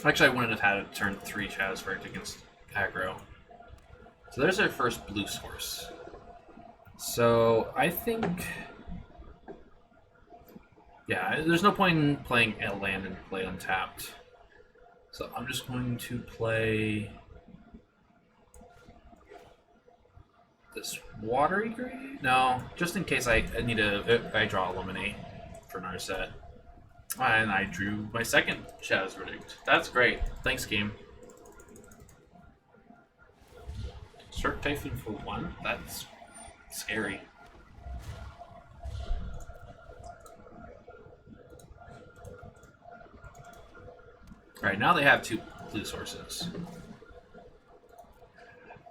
Actually, I wouldn't have had a turn 3 Shadow's Verdict against aggro. So there's our first blue source. So I think... Yeah, there's no point in playing a land and play untapped. So I'm just going to play... this Watery Grave? No, just in case I draw Eliminate for Narset. And I drew my second Shadow's Verdict. That's great. Thanks, game. Cirque Typhoon for 1? That's scary. Alright, now they have 2 blue sources.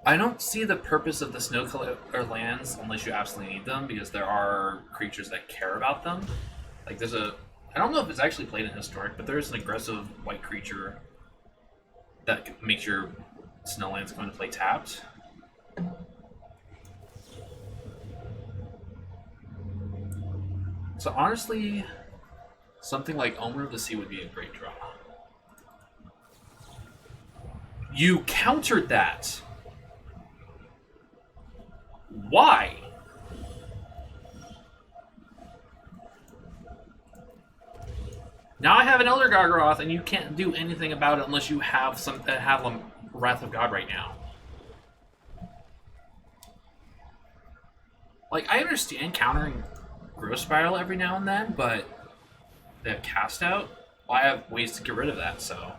I don't see the purpose of the snow color lands unless you absolutely need them, because there are creatures that care about them. Like there's a... I don't know if it's actually played in Historic, but there's an aggressive white creature that makes your Snowlands going to play tapped. So honestly, something like Omen of the Sea would be a great draw. You countered that! Why? Now I have an Elder Gargoth, and you can't do anything about it unless you have a Wrath of God right now. Like, I understand countering Growth Spiral every now and then, but they have Cast Out. Well, I have ways to get rid of that, so.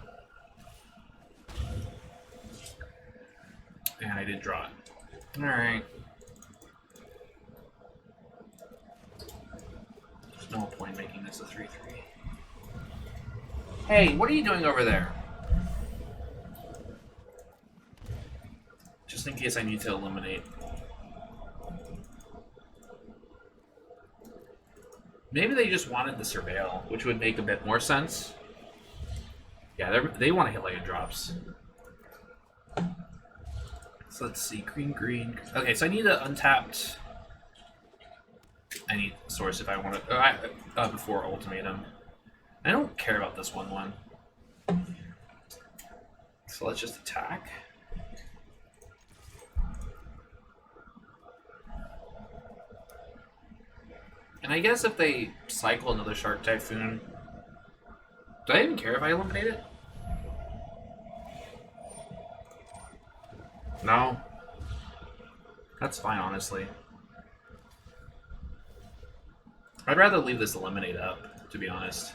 And I did draw it. Alright. There's no point in making this a 3-3. Hey, what are you doing over there? Just in case I need to eliminate. Maybe they just wanted the Surveil, which would make a bit more sense. Yeah, they want to hit like it drops. So let's see, green. Okay, so I need an untapped. I need source if I want to. Before ultimatum. I don't care about this 1/1. So let's just attack. And I guess if they cycle another Shark Typhoon, do I even care if I eliminate it? No. That's fine, honestly. I'd rather leave this eliminate up, to be honest.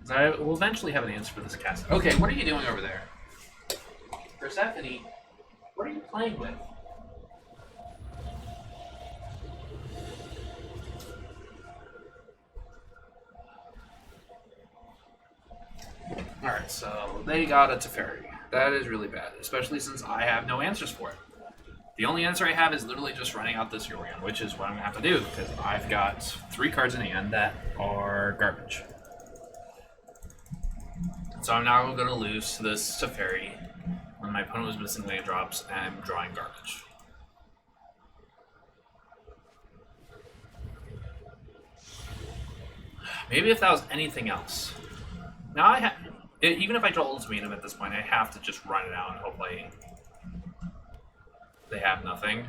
I will eventually have an answer for this cast. Okay, what are you doing over there? Persephone, what are you playing with? Alright, so they got a Teferi. That is really bad, especially since I have no answers for it. The only answer I have is literally just running out this Yorion, which is what I'm going to have to do, because I've got 3 cards in hand that are garbage. So I'm now going to lose this Teferi when my opponent was missing land drops and I'm drawing garbage. Maybe if that was anything else. Now even if I draw Ultimatum at this point, I have to just run it out and hopefully they have nothing.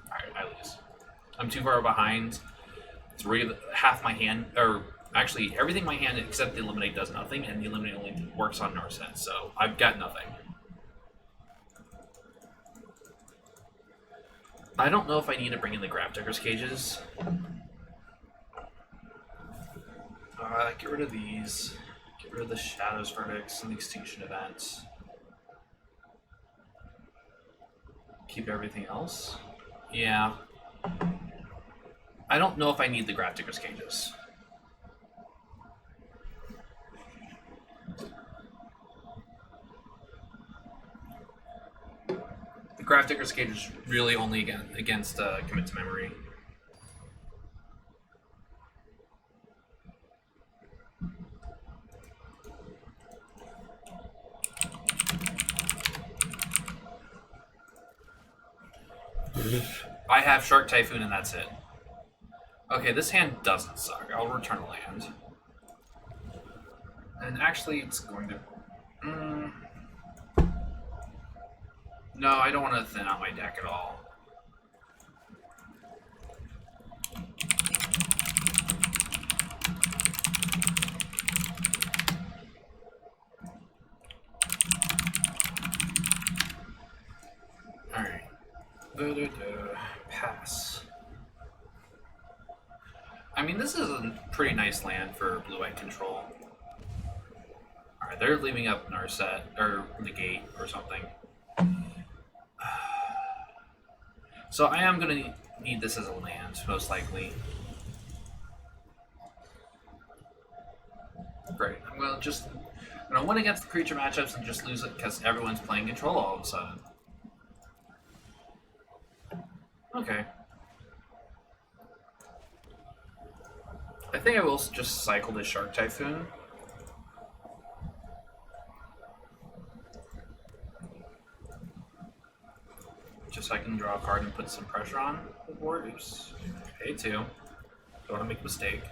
Alright, I lose. I'm too far behind. It's really half my hand, or actually everything in my hand except the Eliminate does nothing, and the Eliminate only works on Narset, so I've got nothing. I don't know if I need to bring in the Grafdigger's Cages. Get rid of these. Get rid of the Shadows Verdicts and the Extinction Events. Keep everything else? Yeah. I don't know if I need the Grafdigger's Cages. The Grafdigger's Cage is really only against Commit to Memory. I have Shark Typhoon and that's it. Okay, this hand doesn't suck. I'll return a land. And actually, it's going to... No, I don't want to thin out my deck at all. Alright. Pass. I mean, this is a pretty nice land for blue-white control. Alright, they're leaving up Narset, or Negate, or something. So I am going to need this as a land, most likely. Great. I'm going to win against the creature matchups and just lose it because everyone's playing control all of a sudden. Okay. I think I will just cycle this Shark Typhoon. Just so I can draw a card and put some pressure on the board. Oops. Pay 2. Don't want to make a mistake.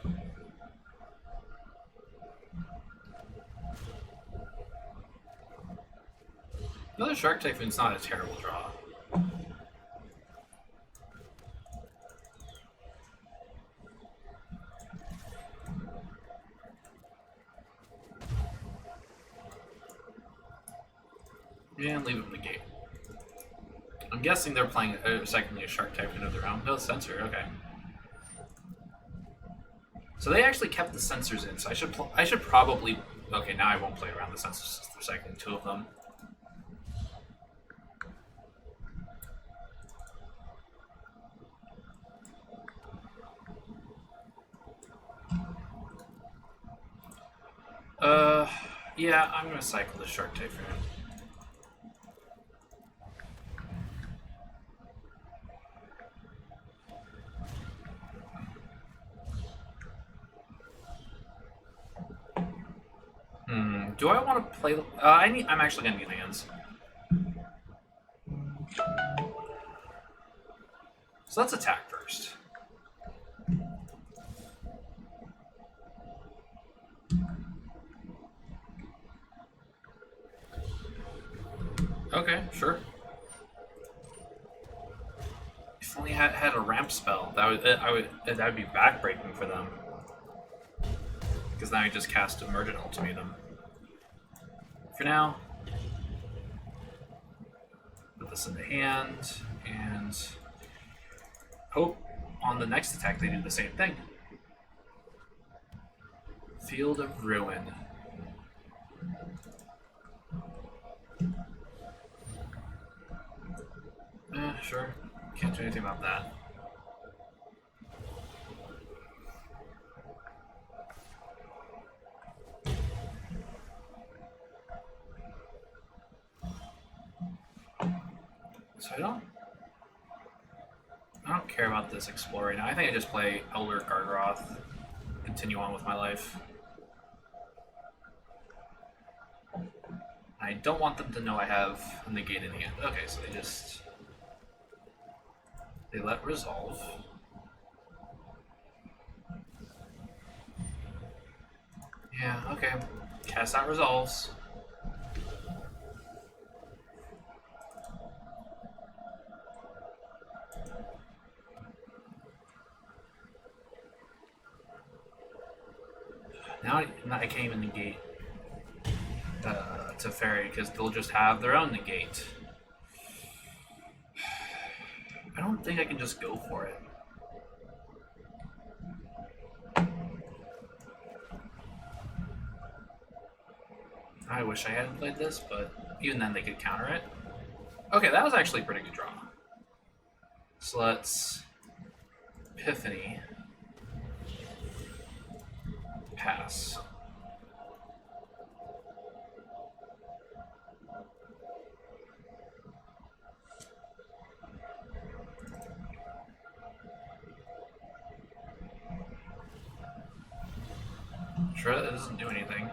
Another Shark Typhoon's not a terrible draw. And leave it in the gate. I'm guessing they're playing secondly a Shark Typhoon of their own. No censor, okay. So they actually kept the censors in, so I should probably... Okay, now I won't play around the censors since they're cycling 2 of them. Yeah, I'm gonna cycle the Shark Typhoon. Do I want to play? I'm actually gonna need hands. So let's attack first. Okay, sure. If only had a ramp spell, that'd be backbreaking for them. Because now I just cast Emergent Ultimatum. For now, put this in the hand and hope on the next attack they do the same thing. Field of Ruin. Sure. Can't do anything about that. So I don't care about this Explorer now. I think I just play Elder Gargaroth, continue on with my life. I don't want them to know I have a negate in hand. Okay, so they let resolve. Yeah, okay. Cast out resolves. Now I can't even negate to Fairy because they'll just have their own negate. I don't think I can just go for it. I wish I hadn't played this, but even then they could counter it. Okay, that was actually a pretty good draw. So let's Epiphany. Pass. Sure, that doesn't do anything.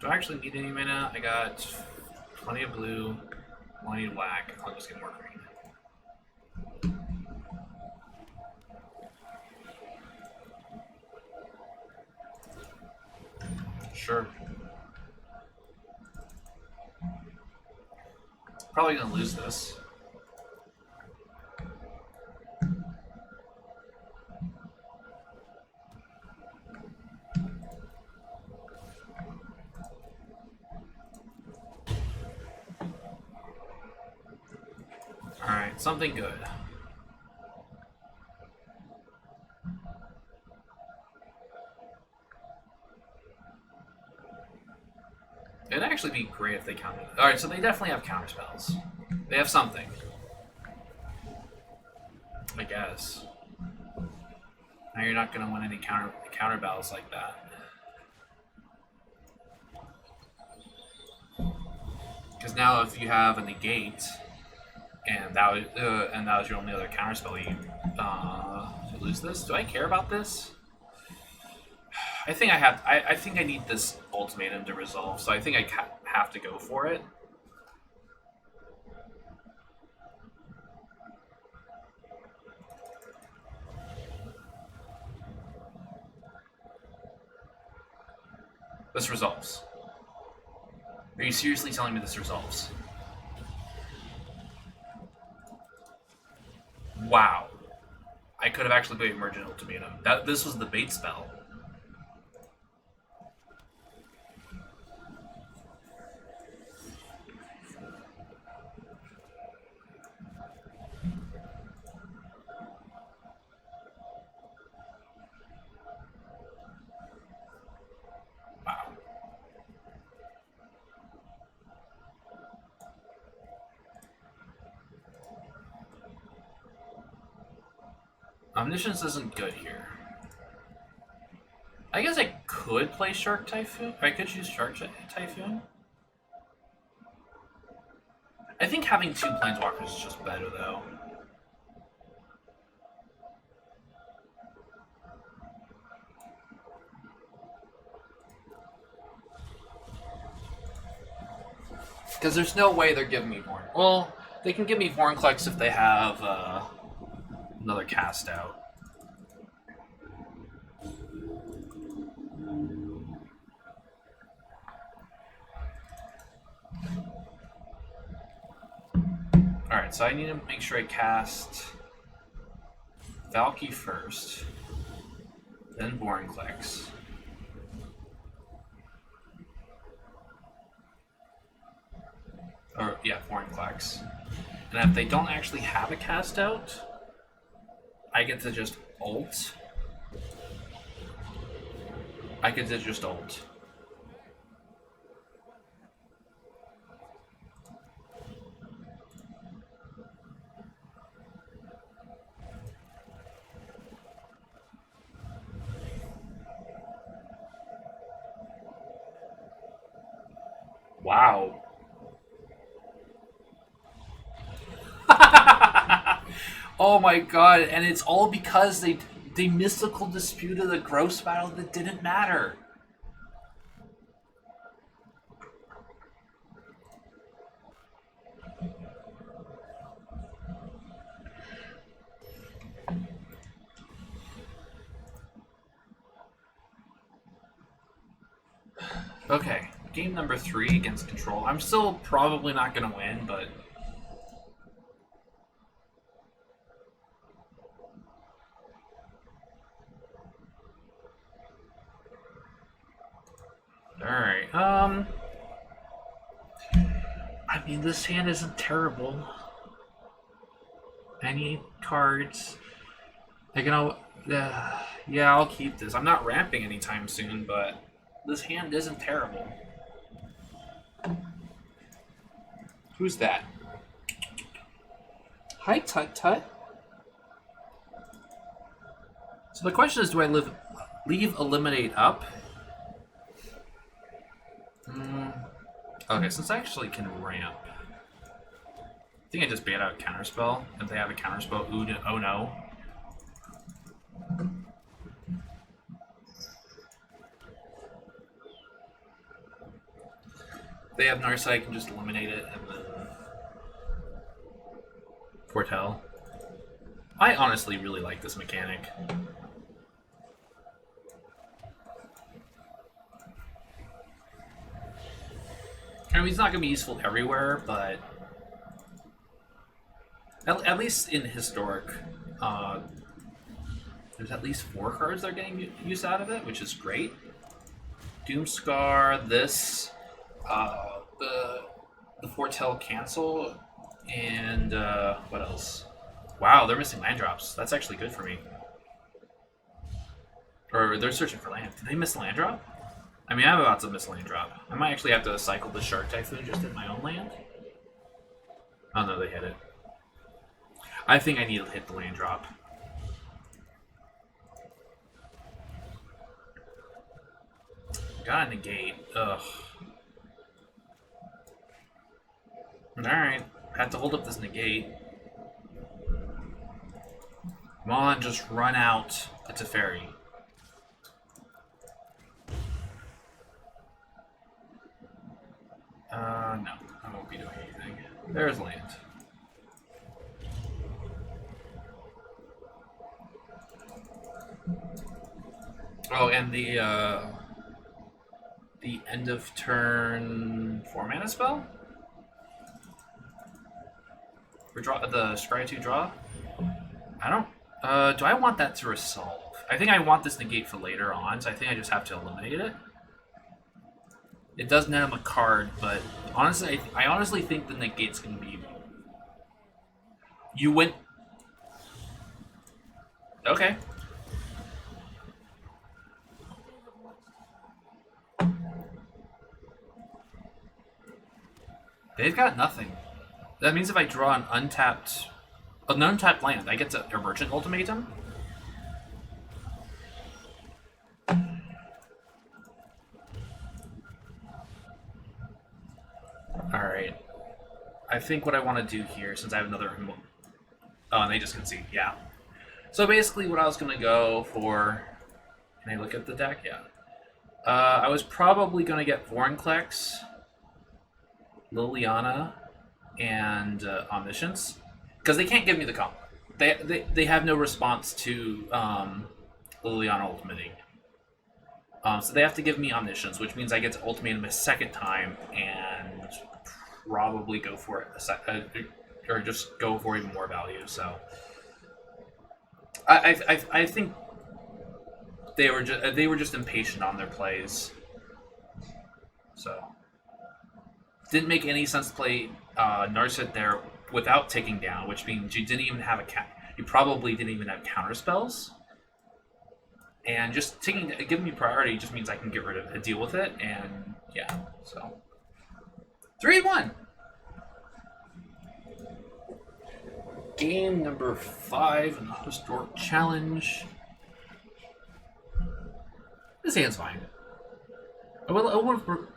Do I actually need any mana? I got plenty of blue, plenty of black. I'll just get more green. Sure. Probably gonna lose this. Alright, something good. It'd actually be great if they countered. Alright, so they definitely have counter spells. They have something. I guess. Now you're not gonna win any counter battles like that. Because now if you have a negate and that was your only other counter spell, you lose this. Do I care about this? I think I think I need this ultimatum to resolve, so I think I have to go for it. This resolves. Are you seriously telling me this resolves? Wow. I could have actually played Emergent Ultimatum. This was the bait spell. Wow. Omniscience isn't good here. I guess I could play Shark Typhoon. I could choose Shark Typhoon. I think having two Planeswalkers is just better, though. Because there's no way they're giving me Vorn. Well, they can give me Vornclex if they have another cast out. Alright, so I need to make sure I cast Valky first, then Vornclex. Or, yeah, Vornclex. And if they don't actually have a cast out, I get to just ult. Wow. Oh my god, and it's all because they mystical disputed a gross battle that didn't matter. Okay, game number 3 against Control. I'm still probably not going to win, but... Alright, I mean, this hand isn't terrible. Any cards? I can, yeah, I'll keep this. I'm not ramping anytime soon, but this hand isn't terrible. Who's that? Hi, Tut Tut. So the question is, do I leave Eliminate up? Okay, since I actually can ramp, I think I just bait out Counterspell. If they have a Counterspell, oh no. If they have Narset, I can just eliminate it and then Foretell. I honestly really like this mechanic. I mean, he's not going to be useful everywhere, but at least in Historic, there's at least 4 cards that are getting use out of it, which is great. Doomscar, this, the Foretell Cancel, and what else? Wow, they're missing land drops. That's actually good for me. Or they're searching for land. Did they miss land drop? I mean, I'm about to miss land drop. I might actually have to cycle the Shark Typhoon just in my own land. Oh no, they hit it. I think I need to hit the land drop. Gotta negate. Ugh. Alright. Have to hold up this negate. Come on, just run out a Teferi. No, I won't be doing anything. There's land. Oh, and the end of turn 4-mana spell? For draw the Scry 2 draw? I don't do I want that to resolve? I think I want this negate for later on, so I think I just have to eliminate it. It does net him a card, but honestly, I honestly think the negate's gonna be. You went. Okay. They've got nothing. That means if I draw an untapped land, I get to a Merchant Ultimatum. Alright. I think what I want to do here, since I have another... Oh, and they just concede, yeah. So basically what I was going to go for... Can I look at the deck? Yeah. I was probably going to get Vornclex Liliana and Omniscience, because they can't give me the combo. They have no response to Liliana ultimating. So they have to give me Omniscience, which means I get to ultimate him a second time and probably go for it or just go for even more value. So I think they were just impatient on their plays. So didn't make any sense to play Narset there without taking down, which means you didn't even have you probably didn't even have counter spells. And just giving me priority just means I can get rid of it, deal with it, and yeah. So 3-1. Game number 5 in the Historic Challenge. This hand's fine. I wonder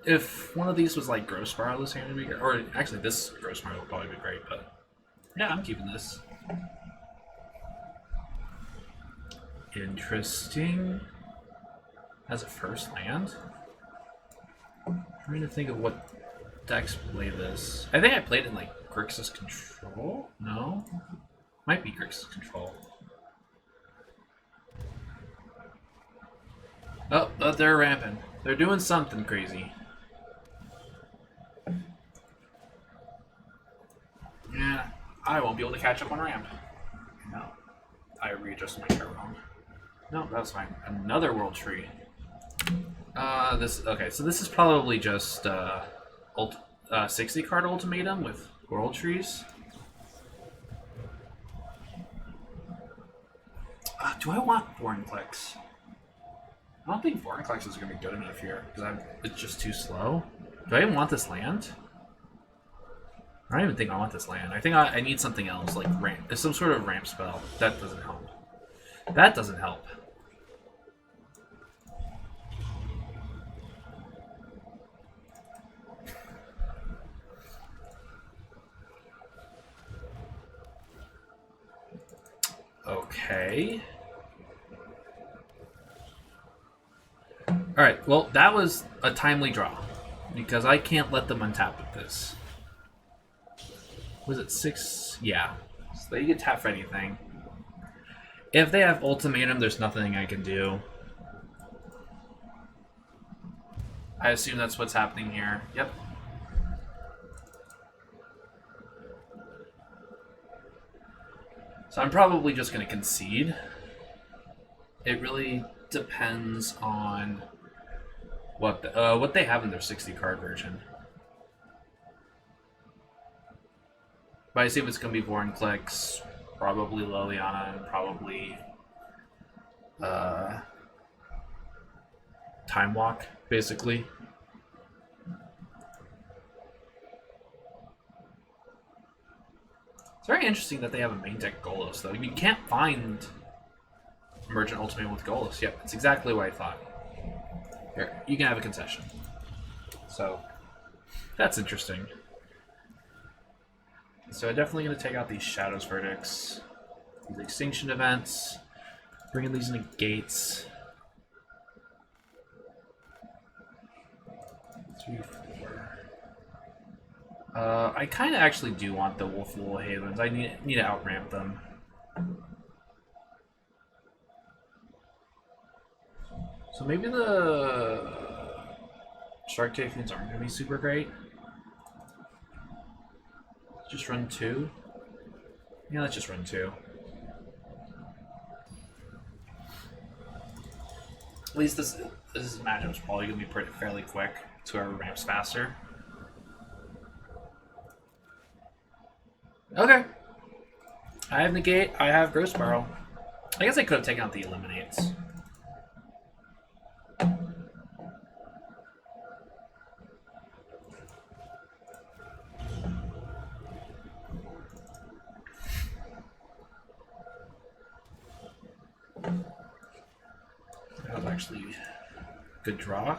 if one of these was like Gross Spiral, this hand would be great. Or actually, this Gross Spiral would probably be great, but yeah, I'm keeping this. Interesting. As a first land? I'm trying to think of what decks play this. I think I played it in like Grixis Control? No? Might be Grixis Control. Oh, they're ramping. They're doing something crazy. Yeah, I won't be able to catch up on ramp. No. I readjusted my chart wrong. No, that's fine. Another World Tree. Okay, so this is probably just 60 card ultimatum with World Trees. Do I want Vorinclex? I don't think Vorinclex is going to be good enough here because it's just too slow. Do I even want this land? I don't even think I want this land. I think I need something else, like ramp. Some sort of ramp spell. That doesn't help. That doesn't help. Okay. Alright, well, that was a timely draw. Because I can't let them untap with this. Was it 6? Yeah. So they get tap for anything. If they have ultimatum, there's nothing I can do. I assume that's what's happening here. Yep. So I'm probably just going to concede. It really depends on what they have in their 60 card version. But I assume it's going to be Vorinclex, probably Liliana, and probably Time Walk, basically. It's very interesting that they have a main deck Golos, though. You can't find Merchant Ultimate with Golos. Yep, it's exactly what I thought. Here, you can have a concession. So, that's interesting. So I'm definitely going to take out these Shadows Verdicts, these Extinction Events, bringing these into gates. 3, 4. I kind of actually do want the Wolf Wool Havens. I need to outramp them. So maybe the Shark Typhoons aren't going to be super great. Just run 2. Yeah, let's just run 2. At least this matchup is probably going to be fairly quick to whoever ramps faster. Okay. I have Negate. I have Gross Spiral. I guess I could have taken out the Eliminates. That was actually a good draw.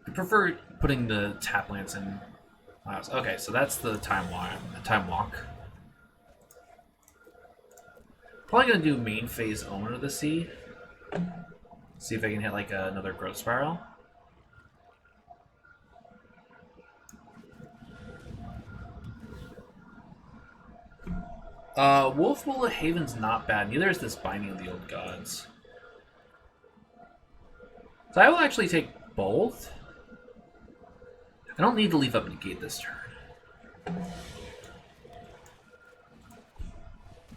I prefer putting the tap lance in last. Okay, so that's the time walk. Probably gonna do main phase Omen of the Sea. See if I can hit like another Growth Spiral. Wolf Bullet Haven's not bad. Neither is this Binding of the Old Gods. So I will actually take both. I don't need to leave up Negate this turn.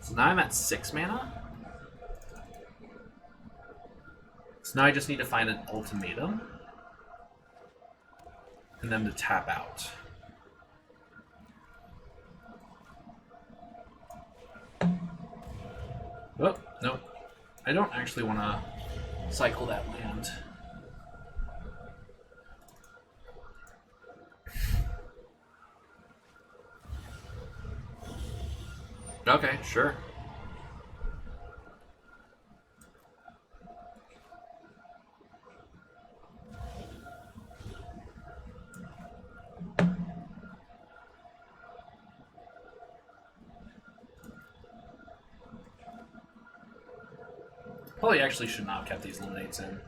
So now I'm at 6 mana. So now I just need to find an Ultimatum. And then to tap out. Oh, no. I don't actually want to cycle that land. Okay, sure. Probably actually should not have kept these eliminates in.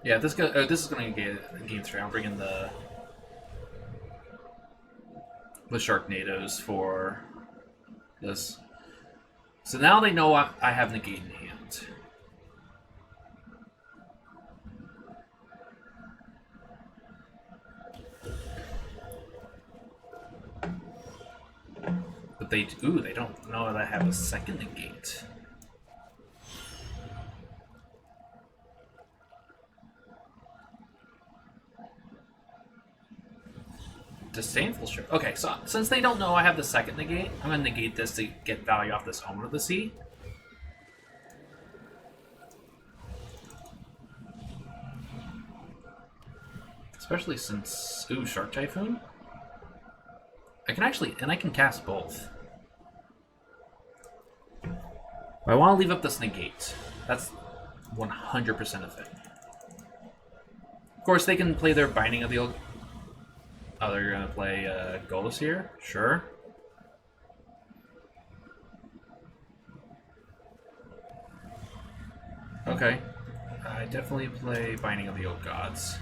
Yeah, this is going to get game 3. I'll bring in the Sharknadoes for this. So now they know I have Negate in hand. But they don't know that I have a second Negate. Disdainful Shark. Okay, so since they don't know I have the second Negate, I'm going to negate this to get value off this Omen of the Sea. Especially since... Ooh, Shark Typhoon? I can cast both. But I want to leave up this Negate. That's 100% a thing. Of course, they can play their Binding of the Old... Oh, they're going to play Golos here? Sure. Okay. I definitely play Binding of the Old Gods.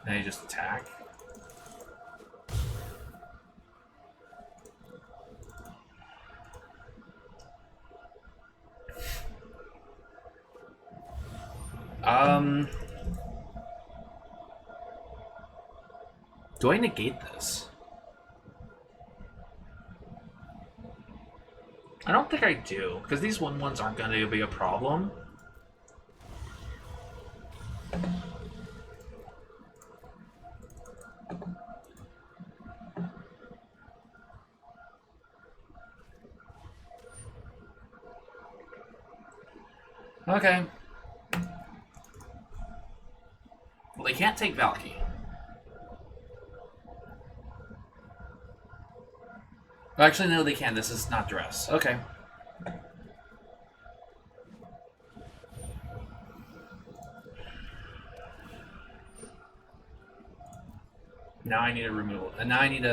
And you just attack. Do I negate this? I don't think I do, because these 1/1s aren't going to be a problem. Okay. Well, they can't take Valky. Actually, no, they can. This is not duress. Okay. Now I need a removal. And now I need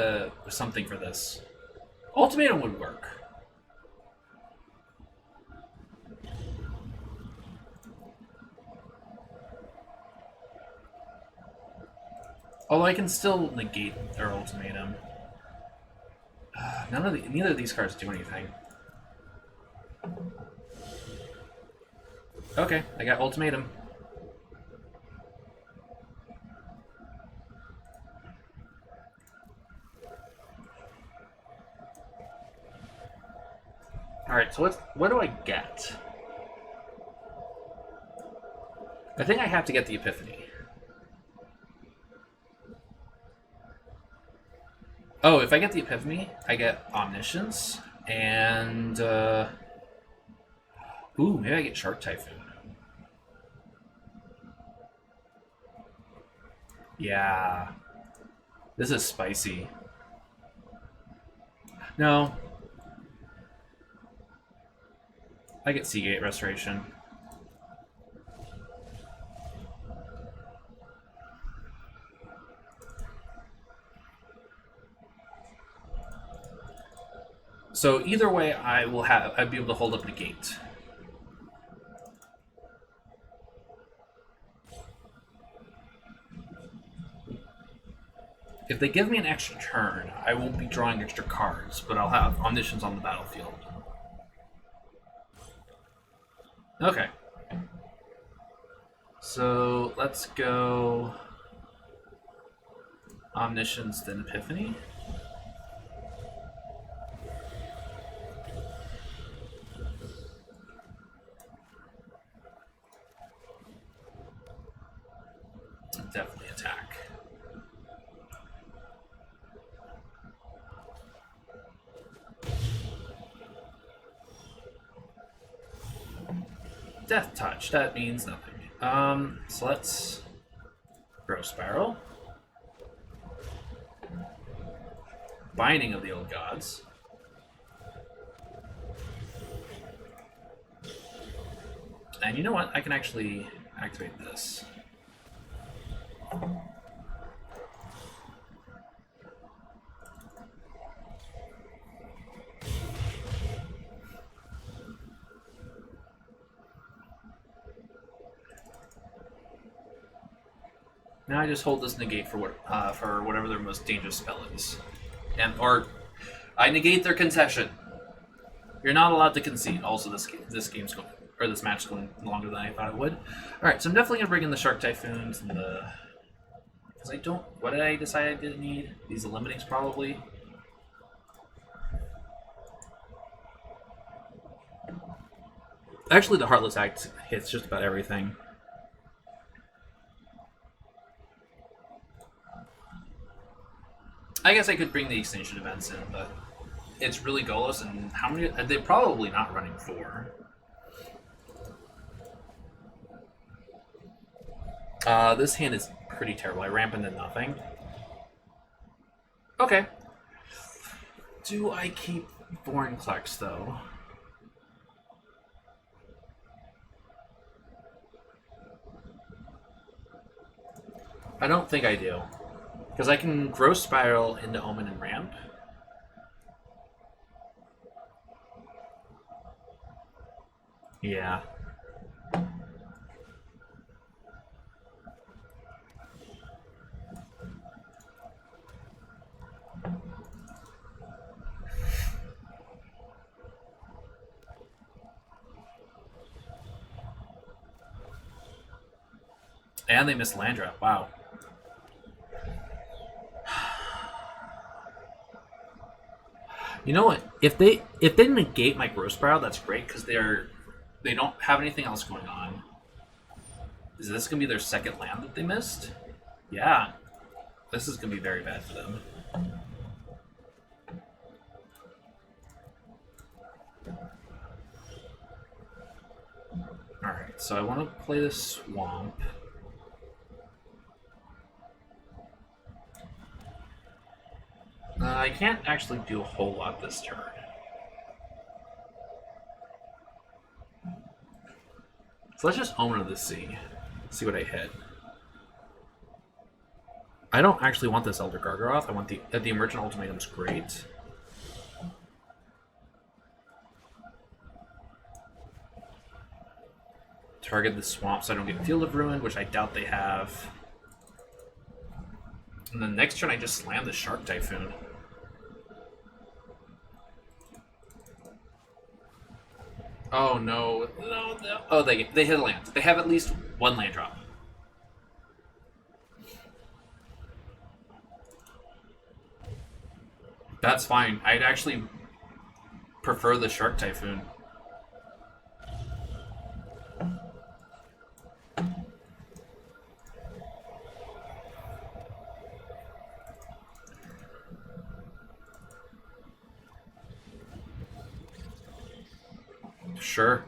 something for this. Ultimatum would work. Although I can still negate their Ultimatum. Neither of these cards do anything. Okay, I got Ultimatum. Alright, so what do I get? I think I have to get the Epiphany. Oh, if I get the Epiphany, I get Omniscience, and, ooh, maybe I get Shark Typhoon. Yeah. This is spicy. No. I get Seagate Restoration. So either way, I'd be able to hold up the gate. If they give me an extra turn, I won't be drawing extra cards, but I'll have omniscience on the battlefield. Okay. So let's go omniscience, then epiphany. Definitely attack. Death touch, that means nothing. So let's Grow Spiral. Binding of the Old Gods. And you know what? I can actually activate this. Now I just hold this negate for whatever their most dangerous spell is, or I negate their concession. You're not allowed to concede. Also, this game's going, or this match is going longer than I thought it would. All right, so I'm definitely gonna bring in the Shark Typhoons and the, because I don't. What did I decide I didn't need? These eliminates probably. Actually, the Heartless Act hits just about everything. I guess I could bring the extinction events in, but it's really Golos, and how many? They're probably not running 4. This hand is pretty terrible. I ramp into nothing. Okay. Do I keep Vorinclex, though? I don't think I do. Because I can Grow Spiral into Omen and Ramp. Yeah. And they missed Landra. Wow. You know what? If they negate my Grow Spiral, that's great because they don't have anything else going on. Is this gonna be their second land that they missed? Yeah. This is gonna be very bad for them. Alright, so I want to play this Swamp. I can't actually do a whole lot this turn. So let's just Omen of the Sea. See what I hit. I don't actually want this Elder Gargaroth. I want the Emergent Ultimatum's great. Target the swamp so I don't get Field of Ruin, which I doubt they have. And then next turn I just slam the Shark Typhoon. Oh no. No. Oh, they hit a land. They have at least one land drop. That's fine. I'd actually prefer the Shark Typhoon. Sure.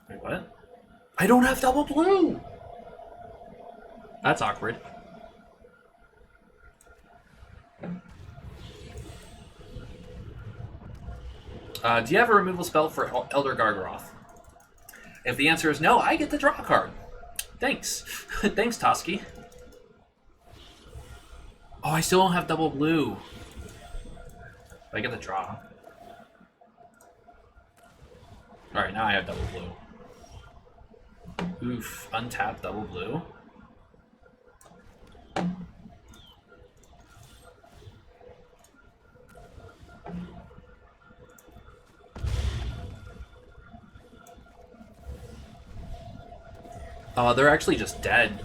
Wait, what? I don't have double blue! That's awkward. Do you have a removal spell for Elder Gargaroth? If the answer is no, I get to draw a card. Thanks. Thanks, Toski. Oh, I still don't have double blue. I get the draw. Alright, now I have double blue. Oof, untap double blue. They're actually just dead.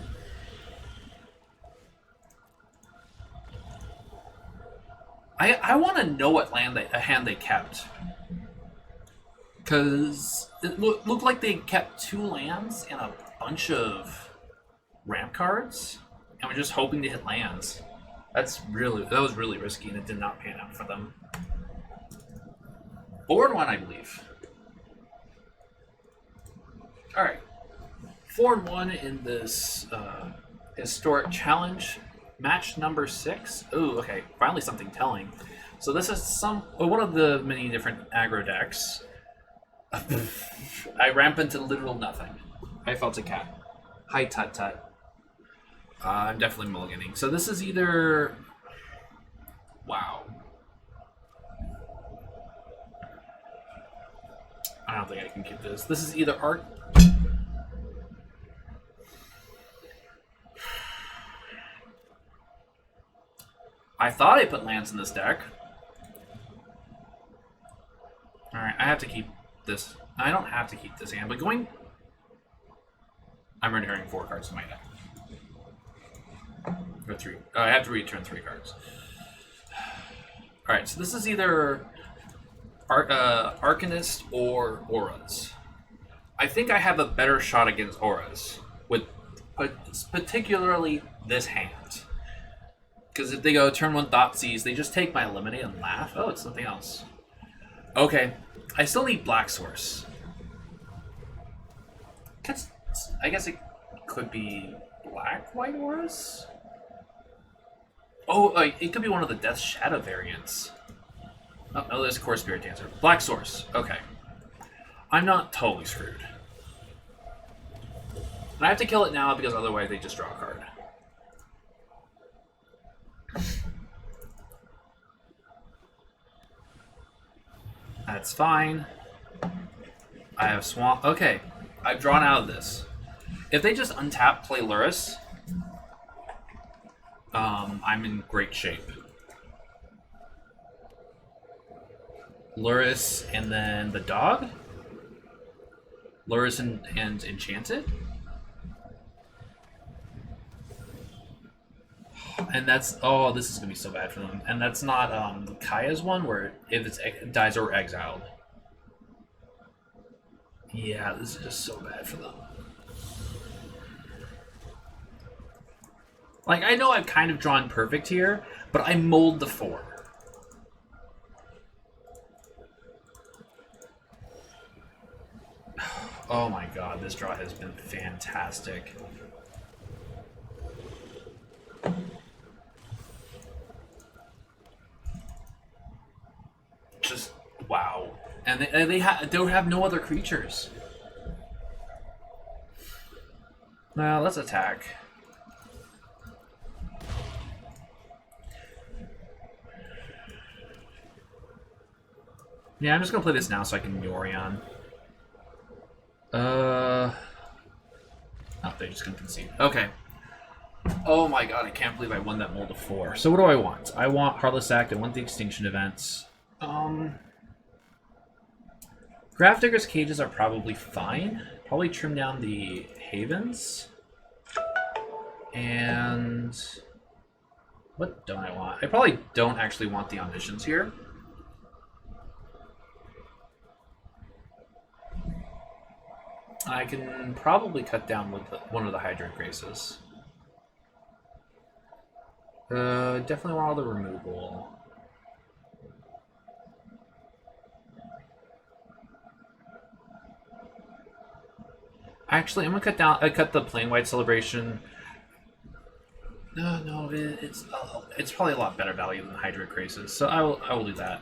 I want to know what hand they kept. Because it looked like they kept 2 lands and a bunch of ramp cards. And we're just hoping to hit lands. That was really risky, and it did not pan out for them. 4-1, I believe. Alright. 4-1 in this historic challenge. Match number 6. Ooh, okay. Finally something telling. So this is one of the many different aggro decks. I ramp into literal nothing. I felt a cat. Hi, Tut Tut. I'm definitely mulliganing. So this is either... Wow. I don't think I can keep this. This is either Arc... I thought I put lands in this deck. Alright, I have to keep this. I don't have to keep this hand, but going... I'm returning 4 cards to my deck. Or 3. I have to return 3 cards. Alright, so this is either Arcanist or Auras. I think I have a better shot against Auras, with particularly this hand. Because if they go turn 1 Thoughtseize, they just take my Eliminate and laugh. Oh, it's something else. Okay, I still need Black Source. I guess it could be Black-White Auras? Oh, it could be one of the Death Shadow variants. Oh, no, there's Core Spirit Dancer. Black Source. Okay. I'm not totally screwed. And I have to kill it now because otherwise they just draw a card. That's fine. I have Swamp. Okay. I've drawn out of this. If they just untap, play Luris, I'm in great shape. Luris and then the dog? Luris and Enchanted? And that's... Oh, this is going to be so bad for them. And that's not Kaya's one, where if it's dies or exiled. Yeah, this is just so bad for them. Like, I know I've kind of drawn perfect here, but I mold the 4. Oh my god, this draw has been fantastic. Just, wow. And they don't have no other creatures. Now, let's attack. Yeah, I'm just gonna play this now so I can Yorion. Oh, they're just gonna concede. Okay. Oh my god, I can't believe I won that mold of 4. So what do I want? I want Heartless Act, I want the Extinction Events. Grafdigger's Cages are probably fine. Probably trim down the Havens. And... what don't I want? I probably don't actually want the Omniscience here. I can probably cut down with one of the Hydrant Graces. Definitely want all the removal. Actually, I'm gonna cut down. I cut the Plain White Celebration. No, it's probably a lot better value than Hydrant Graces, so I will do that.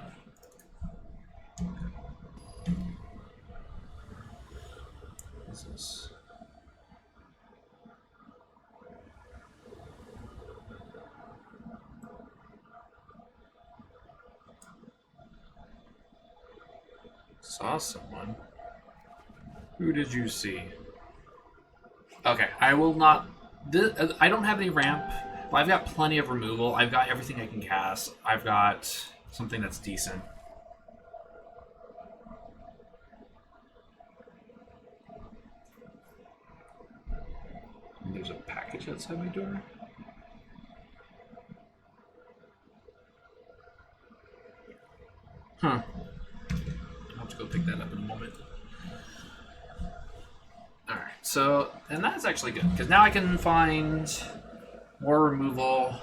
What's this? Saw someone. Who did you see? Okay, I will not... I don't have any ramp, but I've got plenty of removal. I've got everything I can cast. I've got something that's decent. There's a package outside my door. Huh. I'll have to go pick that up in a moment. Alright, so, and that's actually good, because now I can find more removal.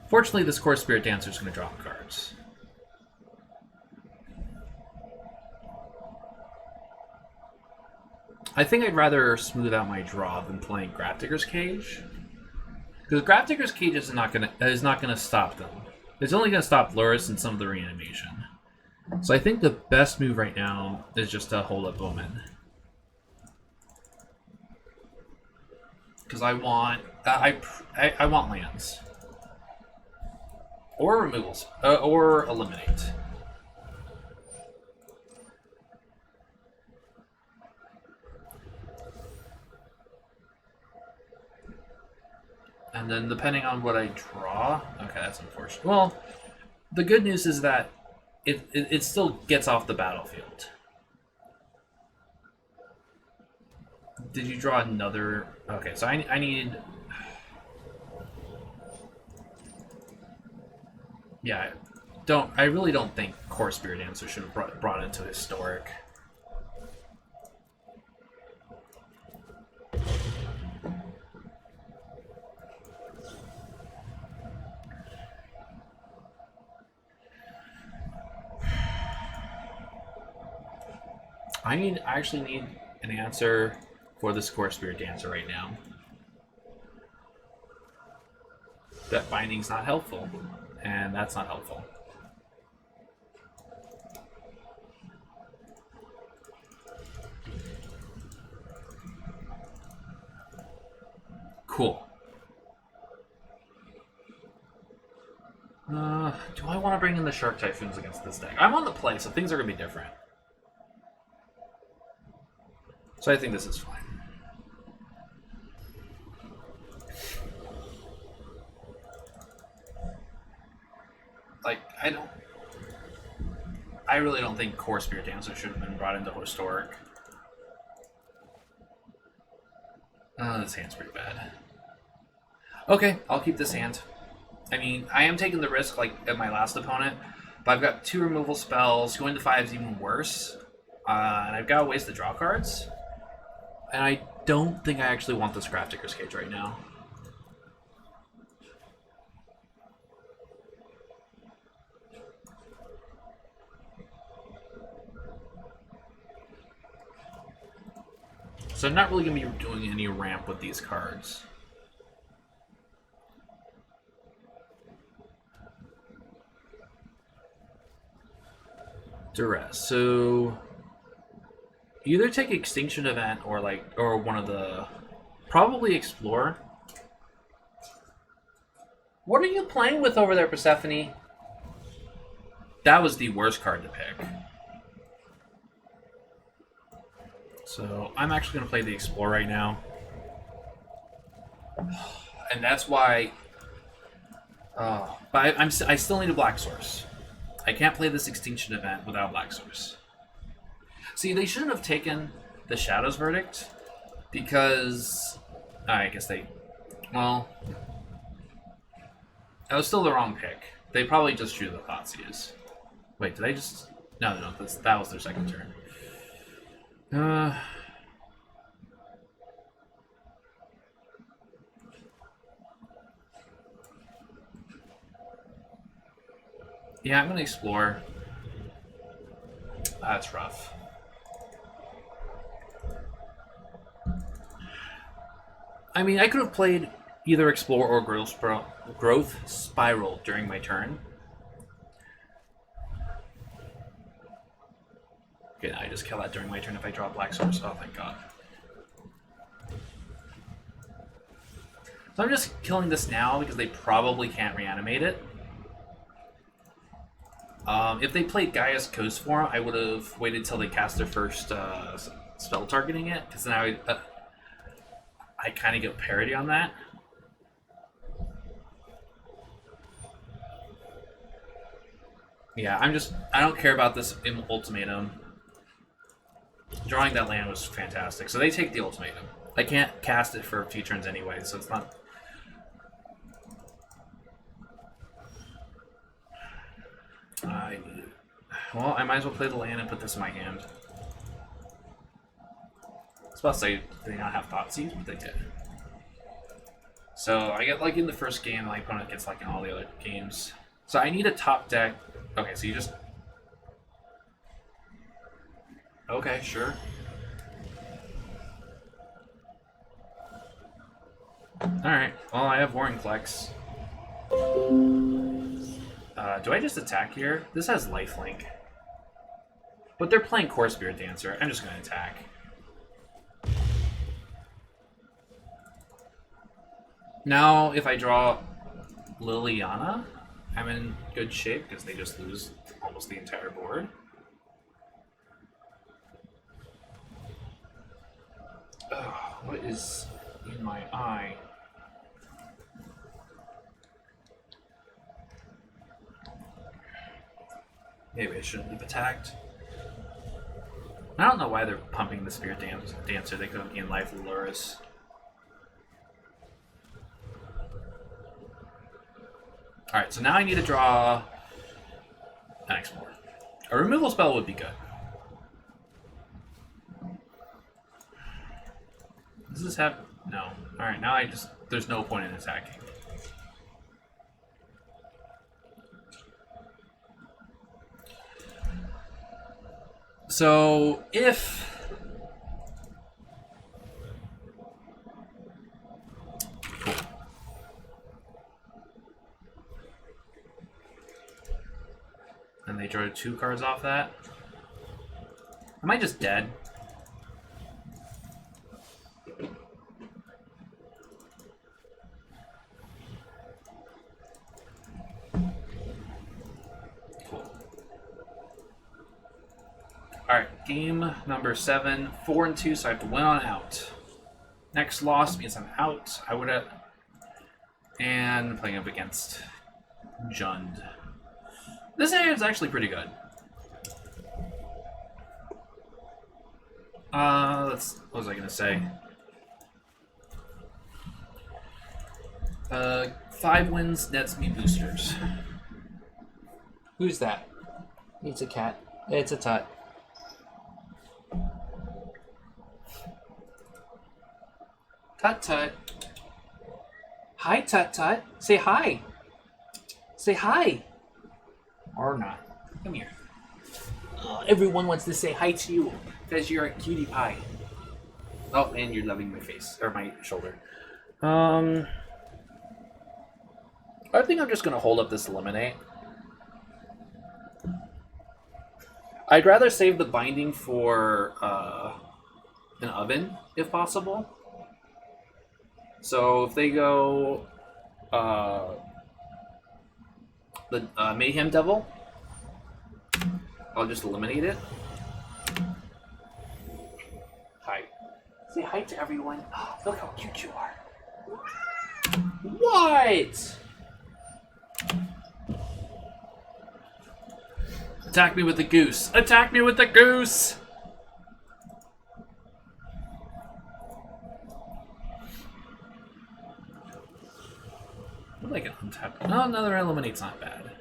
Fortunately, this Core Spirit Dancer is going to drop cards. I think I'd rather smooth out my draw than playing Grafdigger's Cage. Because Grafdigger's Cage is not gonna stop them. It's only gonna stop Luris and some of the reanimation. So I think the best move right now is just to hold up Bowman. Because I want I want lands. Or removals. Or eliminate. And then depending on what I draw... Okay, that's unfortunate. Well, the good news is that it still gets off the battlefield. Did you draw another... Okay, so I need... Yeah, I really don't think Core Spirit Dancer should have brought into Historic. I actually need an answer for this Core Spirit Dancer right now. That binding's not helpful, and that's not helpful. Cool. Do I want to bring in the Shark Typhoons against this deck? I'm on the play, so things are going to be different. So I think this is fine. Like, I really don't think Core Spirit Dancer should have been brought into Historic. This hand's pretty bad. Okay, I'll keep this hand. I mean, I am taking the risk, like, at my last opponent, but I've got 2 removal spells. Going to 5 is even worse. And I've got to waste the draw cards. And I don't think I actually want this Grafdigger's Cage right now. So I'm not really going to be doing any ramp with these cards. Duress. So either take Extinction Event or one of the... Probably Explore. What are you playing with over there, Persephone? That was the worst card to pick. So I'm actually going to play the Explore right now. And that's why... but I still need a Black Source. I can't play this Extinction Event without Black Source. See, they shouldn't have taken the Shadow's Verdict, because... I guess they... Well... That was still the wrong pick. They probably just drew the Thoughtseize. Wait, did I just... No, that was their second turn. Yeah, I'm going to Explore. That's rough. I mean, I could have played either Explore or Growth Spiral during my turn. Okay, I just kill that during my turn if I draw Black Source. Oh, thank God. So I'm just killing this now because they probably can't reanimate it. If they played Gaia's Coast Form, I would have waited till they cast their first spell targeting it, because then I kind of get parity on that. Yeah, I don't care about this ultimatum. Drawing that land was fantastic. So they take the ultimatum. I can't cast it for a few turns anyway, so it's not... Well, I might as well play the land and put this in my hand. I was about to say, they not have Thoughtseize, but they did. So I get like in the first game, my opponent gets like in all the other games. So I need a top deck. Okay, so you just... Okay, sure. Alright, well I have Warring Flex. Do I just attack here? This has lifelink. But they're playing Core Spirit Dancer. I'm just going to attack. Now, if I draw Liliana, I'm in good shape because they just lose almost the entire board. Oh, what is in my eye? Maybe I shouldn't have attacked. I don't know why they're pumping the Spirit Dancer. They could have gained life with Luris. Alright, so now I need to draw an Explore. A removal spell would be good. Does this have... No. Alright, now I just... There's no point in attacking. So, if... Cool. And they drew 2 cards off that. Am I just dead? Alright, game number 7, 4-2, so I have to win on out. Next loss means I'm out. I would have... And playing up against Jund. This area is actually pretty good. What was I gonna say? 5 wins nets me boosters. Who's that? It's a cat. It's a Tut. Tut Tut. Hi, Tut Tut. Say hi. Say hi. Or not. Come here. Everyone wants to say hi to you because you're a cutie pie. Oh, and you're loving my face or my shoulder. I think I'm just gonna hold up this Eliminate. I'd rather save the binding for an oven, if possible. So if they go the Mayhem Devil, I'll just eliminate it. Hi. Say hi to everyone. Oh, look how cute you are. What? Attack me with the goose. Attack me with the goose! Like an untapped. No, another eliminate's not bad.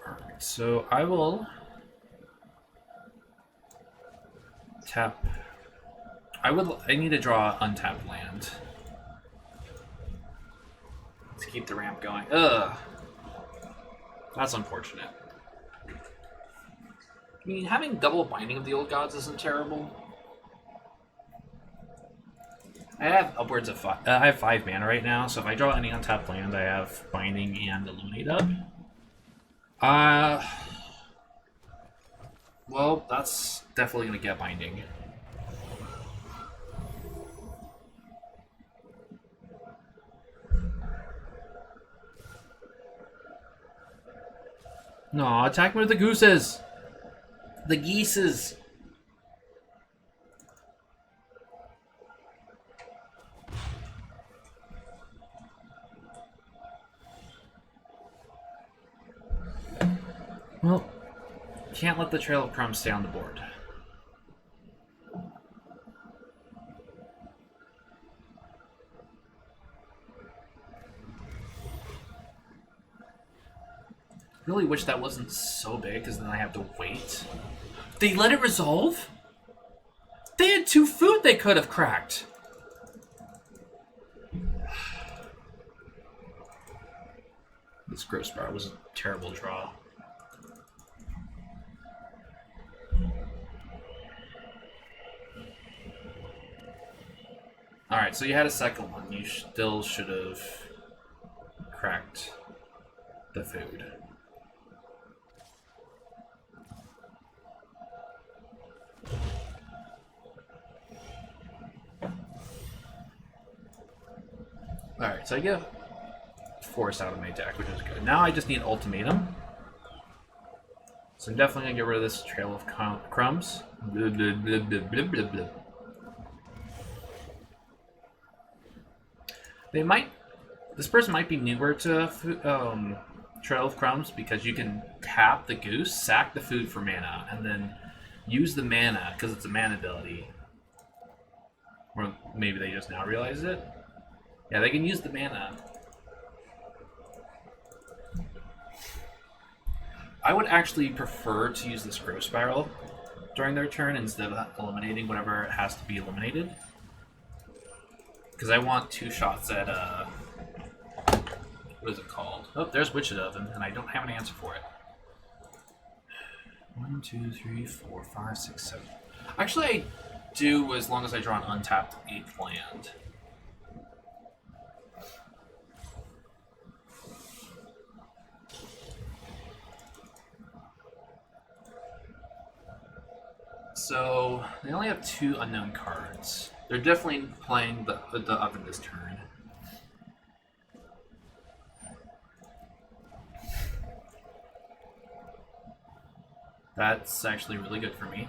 Alright, so I will tap. I need to draw untapped land to keep the ramp going. Ugh. That's unfortunate. I mean, having double binding of the old gods isn't terrible. I have upwards of 5. I have 5 mana right now, so if I draw any untapped land, I have binding and illuminate up. Well, that's definitely gonna get binding. No, attack me with the gooses! The geeses! Well, can't let the Trail of Crumbs stay on the board. Really wish that wasn't so big, because then I have to wait. They let it resolve? They had 2 food they could have cracked. This Gross Bar was a terrible draw. Alright, so you had a second one. You still should have cracked the food. Alright, so I get Force out of my deck, which is good. Now I just need Ultimatum. So I'm definitely going to get rid of this Trail of Crumbs. Blah, blah, blah, blah, blah, blah, blah. They might... This person might be newer to Trail of Crumbs because you can tap the Goose, sack the food for mana, and then use the mana, because it's a mana ability. Or maybe they just now realize it. Yeah, they can use the mana. I would actually prefer to use this Growth Spiral during their turn instead of eliminating whatever has to be eliminated. Because I want 2 shots at, what is it called? Oh, there's Witch's Oven, and I don't have an answer for it. 1, 2, 3, 4, 5, 6, 7. Actually, I do as long as I draw an untapped 8th land. So they only have 2 unknown cards. They're definitely playing the oven this turn. That's actually really good for me.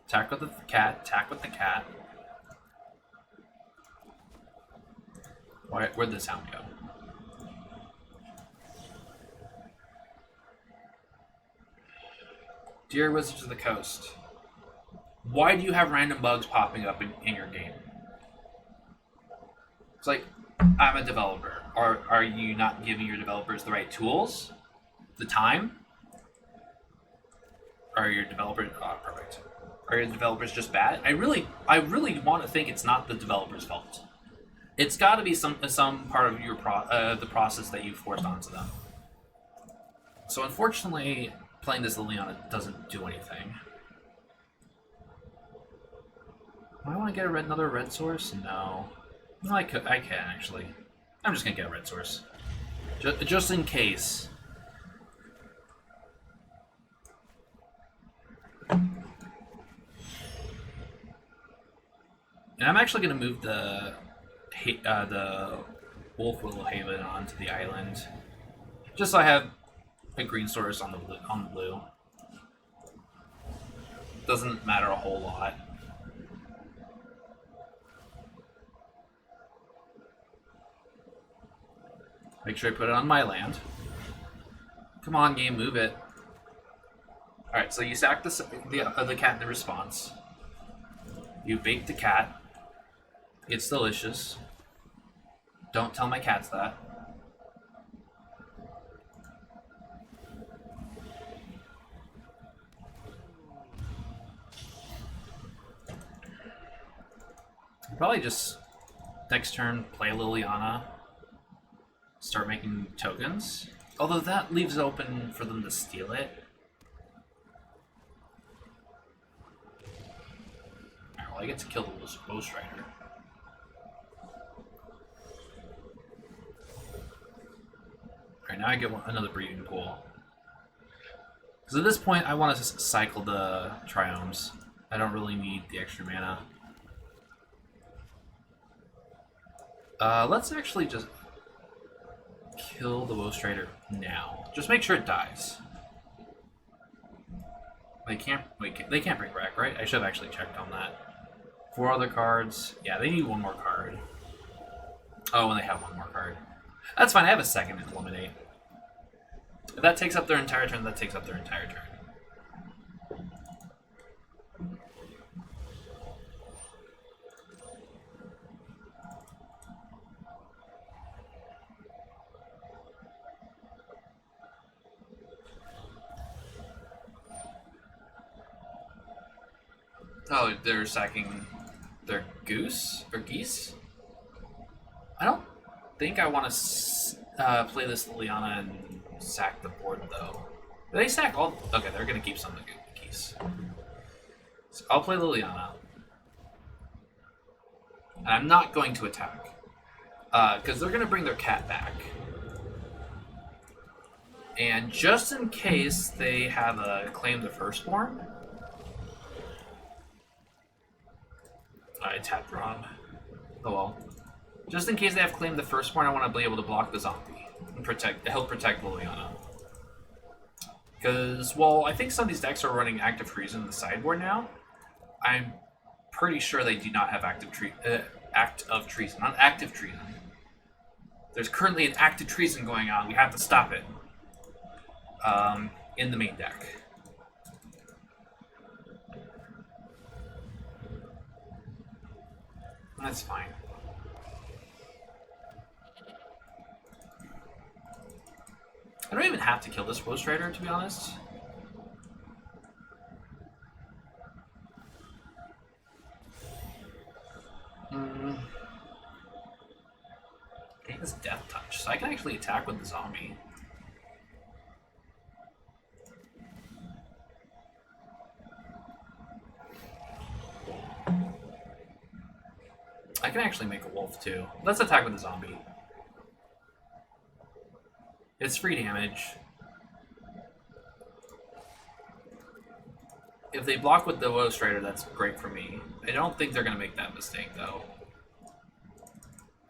Attack with the cat, attack with the cat. Where'd the sound go? Dear Wizards of the Coast, why do you have random bugs popping up in your game? It's like, I'm a developer. Are you not giving your developers the right tools? The time? Are your developers... Oh, perfect. Are your developers just bad? I really want to think it's not the developer's fault. It's got to be some part of your the process that you forced onto them. So unfortunately, playing this Liliana doesn't do anything. Do I want to get another red source? No. No, I can actually. I'm just gonna get a red source, just in case. And I'm actually gonna move the Wolf Willow Haven onto the island, just so I have a green source on the blue. Doesn't matter a whole lot. Make sure I put it on my land. Come on, game, move it. Alright, so you sack the cat in response. You bake the cat. It's delicious. Don't tell my cats that. Probably just next turn play Liliana. Start making tokens. Although that leaves it open for them to steal it. Alright, well I get to kill the Ghost Rider. Alright, now I get another breeding pool. Because at this point I want to just cycle the Triomes. I don't really need the extra mana. Let's actually just kill the Ghost Rider now. Just make sure it dies. They can't bring back, right? I should have actually checked on that. 4 other cards. Yeah, they need 1 more card. Oh, and they have 1 more card. That's fine. I have a second to eliminate. If that takes up their entire turn, that takes up their entire turn. Oh, they're sacking their goose or geese? I don't think I want to play this Liliana and sack the board, though. They sack all... Okay, they're going to keep some of the geese. So I'll play Liliana. And I'm not going to attack. Because they're going to bring their cat back. And just in case they have a claim the firstborn... I tapped wrong. Oh well. Just in case they have claimed the firstborn, I want to be able to block the zombie and help protect Liliana. Because, well, I think some of these decks are running Active Treason in the sideboard now. I'm pretty sure they do not have Act of Treason, not Active Treason. There's currently an Active Treason going on. We have to stop it in the main deck. That's fine. I don't even have to kill this Roast Rider, to be honest. He has Death Touch, so I can actually attack with the zombie. I can actually make a wolf, too. Let's attack with the zombie. It's free damage. If they block with the Roast Rider, that's great for me. I don't think they're going to make that mistake, though.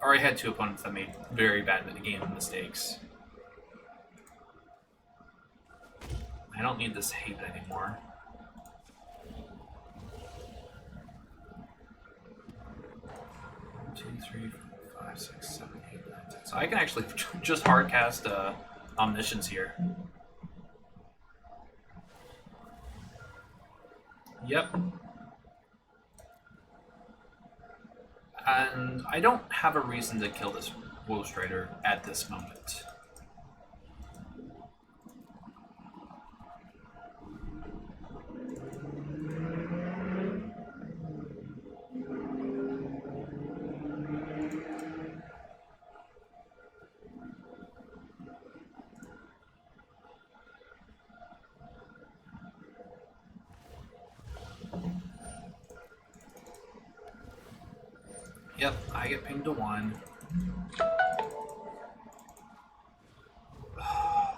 I already had two opponents that made very bad game mistakes. I don't need this hate anymore. Two, three, four, 5, 6, 7, 8, 9, 10. So I can actually just hard cast Omniscience here. Yep. And I don't have a reason to kill this Roast Rider at this moment. Yep, I get pinged to 1.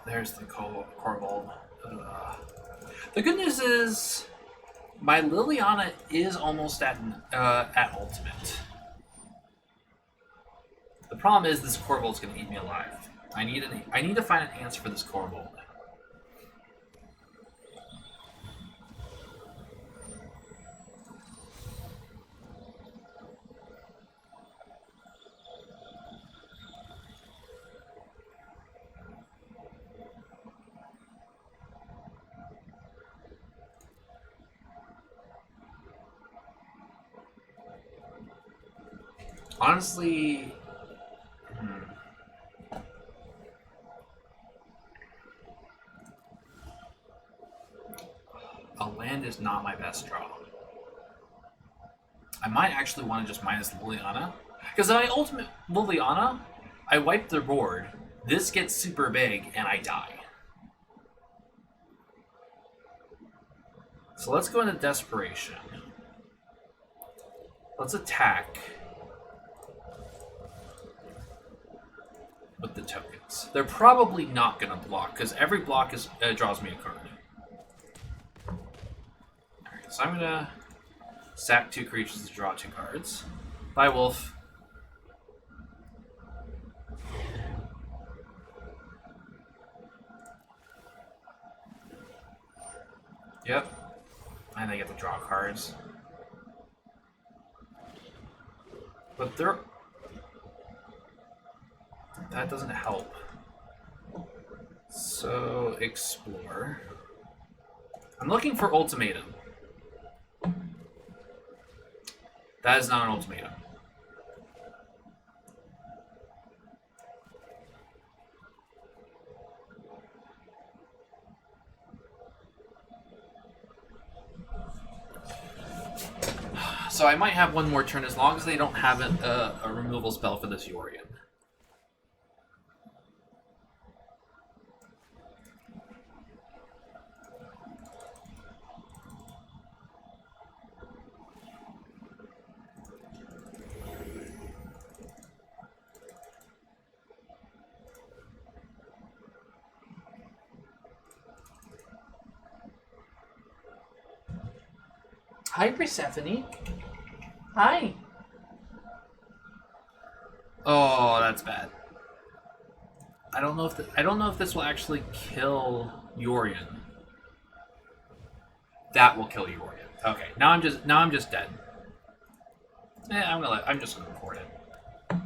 There's the Corvold. The good news is my Liliana is almost at ultimate. The problem is this Corvold's going to eat me alive. I need to find an answer for this Corvold. Honestly, a land is not my best draw. I might actually want to just minus Liliana. Because if I ultimate Liliana, I wipe the board, this gets super big, and I die. So let's go into Desperation. Let's attack with the tokens. They're probably not going to block, because every block draws me a card. Alright, so I'm going to sack 2 creatures to draw 2 cards. Bye, Wolf. Yep. And I get to draw cards. But that doesn't help. So, explore. I'm looking for Ultimatum. That is not an Ultimatum. So I might have one more turn as long as they don't have a removal spell for this Yorion. Hi, Persephone. Hi. Oh, that's bad. I don't know if this will actually kill Yorion. That will kill Yorion. Okay, now I'm just dead. I'm just gonna record it.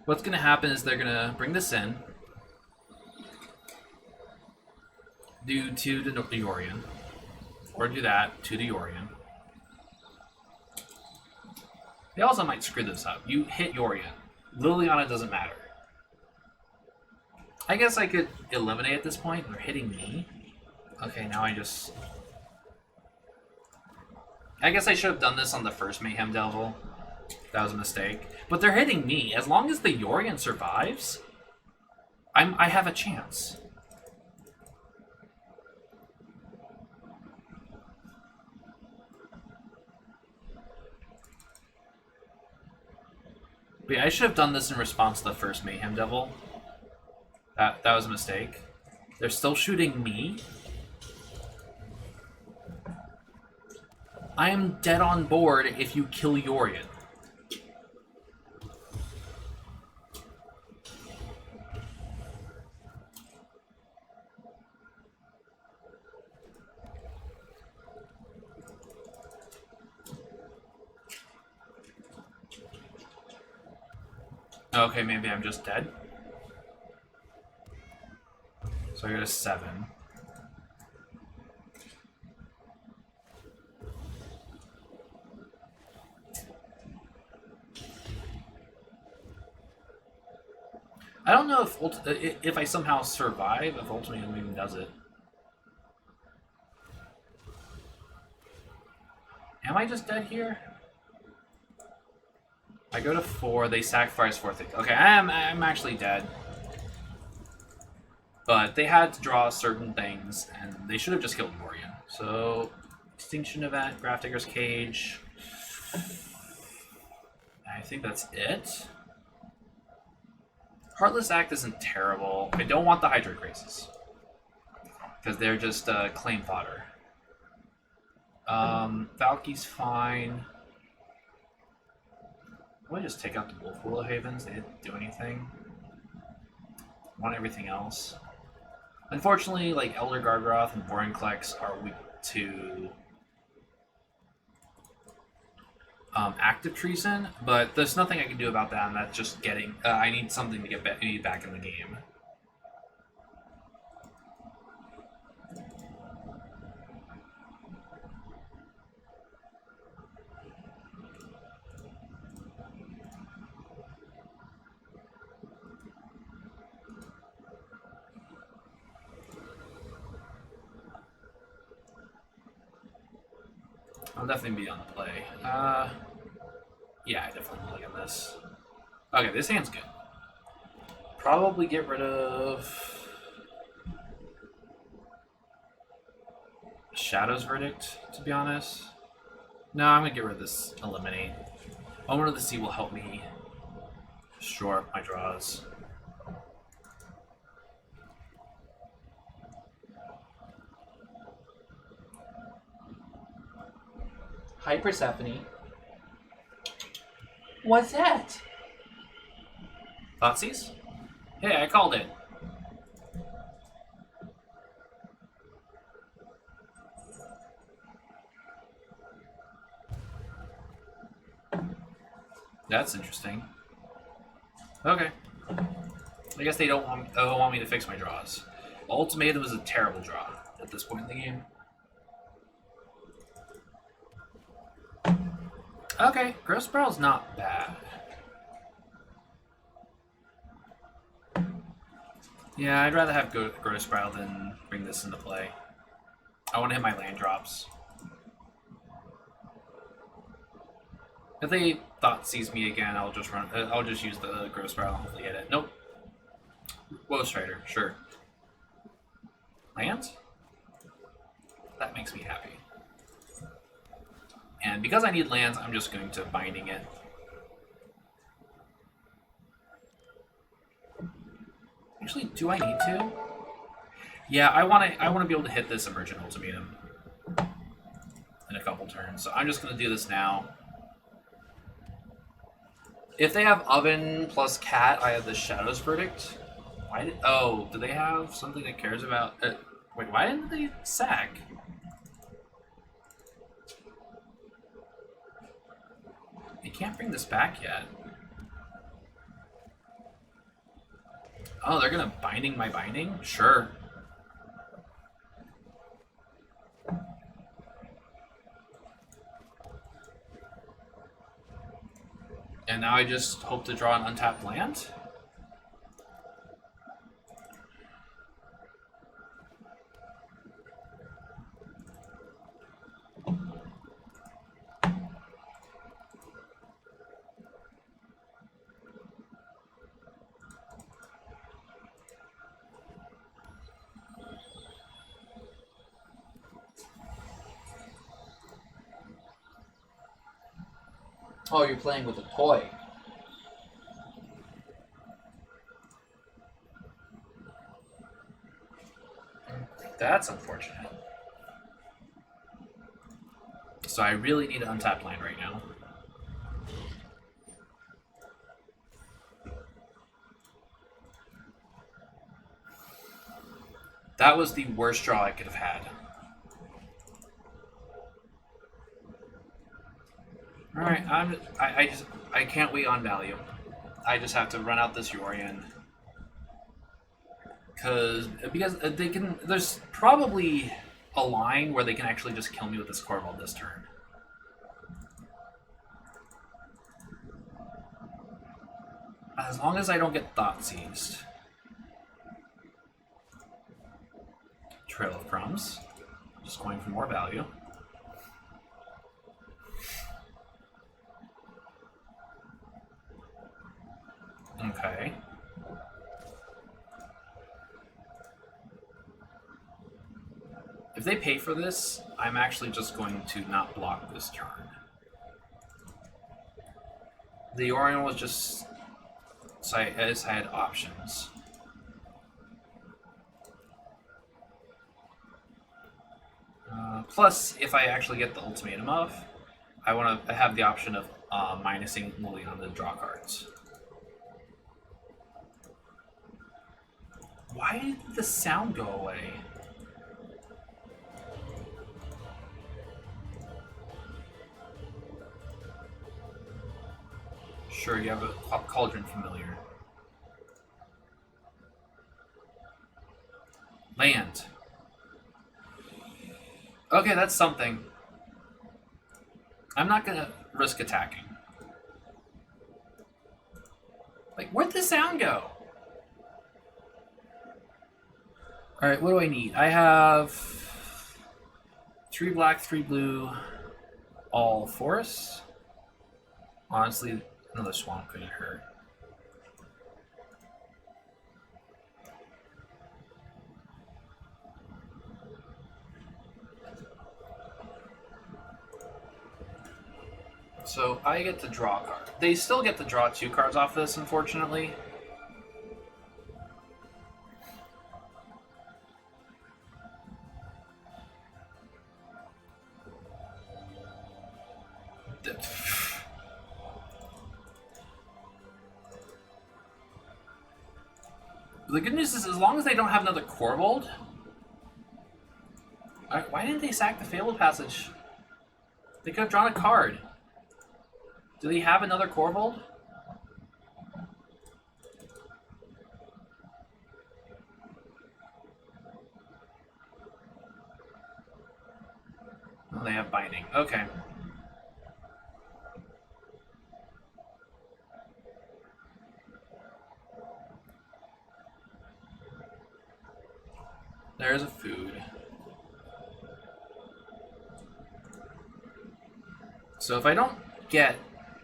What's gonna happen is they're gonna bring this in, do 2 to the Yorion, or do that to the Yorion. They also might screw this up. You hit Yorion. Liliana doesn't matter. I guess I could eliminate at this point. They're hitting me. Okay, now I guess I should have done this on the first Mayhem Devil. That was a mistake. But they're hitting me. As long as the Yorion survives, I have a chance. But yeah, I should have done this in response to the first Mayhem Devil. That was a mistake. They're still shooting me. I am dead on board if you kill Yorion. Okay, maybe I'm just dead. So I got a 7. I don't know if I somehow survive, if Ultimatum even does it. Am I just dead here? I go to 4, they sacrifice 4 things. Okay, I'm actually dead. But they had to draw certain things, and they should have just killed Yorion. So, Extinction Event, Grafdigger's Cage. I think that's it. Heartless Act isn't terrible. I don't want the Hydra Graces. Because they're just claim fodder. Valky's fine. I'll just take out the Wolf Willow Havens. They didn't do anything. Want everything else. Unfortunately, like Elder Gargaroth and Vorinclex are weak to active treason, but there's nothing I can do about that, and that's just getting... I need something to get back in the game. I'll definitely be on the play. Yeah, I definitely look at this. Okay, this hand's good. Probably get rid of Shadow's Verdict, to be honest. No, I'm gonna get rid of this Eliminate. Owner of the Sea will help me shore up my draws. Hi, Persephone. What's that? Thoughtseize? Hey, I called it. That's interesting. Okay. I guess they don't want me to fix my draws. Ultimatum is a terrible draw at this point in the game. Okay, Gross Barrel's not bad. Yeah, I'd rather have Gross Barrel than bring this into play. I want to hit my land drops. If they thought sees me again, I'll just run. I'll just use the growth spiral and hopefully hit it. Nope. Woe Strider, sure. Lands? That makes me happy. And because I need lands, I'm just going to binding it. Actually, do I need to? Yeah, I want to be able to hit this Emergent Ultimatum in a couple turns. So I'm just going to do this now. If they have Oven plus Cat, I have the Shadow's Verdict. Do they have something that cares about... wait, why didn't they sack? They can't bring this back yet. Oh, they're gonna binding my binding? Sure. And now I just hope to draw an untapped land? Oh, you're playing with a toy. That's unfortunate. So I really need an untapped land right now. That was the worst draw I could have had. Alright, I can't wait on value. I just have to run out this Yorion. Because they can, there's probably a line where they can actually just kill me with this Corval this turn. As long as I don't get Thought Seized. Trail of Crumbs. Just going for more value. Okay. If they pay for this, I'm actually just going to not block this turn. The Orion was just... So I had options. Plus, if I actually get the Ultimatum of, I want to have the option of minusing Lily on the draw cards. Why did the sound go away? Sure, you have a Cauldron Familiar. Land. Okay, that's something. I'm not gonna risk attacking. Like, where'd the sound go? Alright, what do I need? I have 3 black, 3 blue, all forests. Honestly, another swamp couldn't hurt. So I get to draw a card. They still get to draw 2 cards off this, unfortunately. The good news is, as long as they don't have another Corvold... Why didn't they sack the Fabled Passage? They could have drawn a card. Do they have another Corvold? Oh, they have Binding. Okay. There's a food. So if I don't get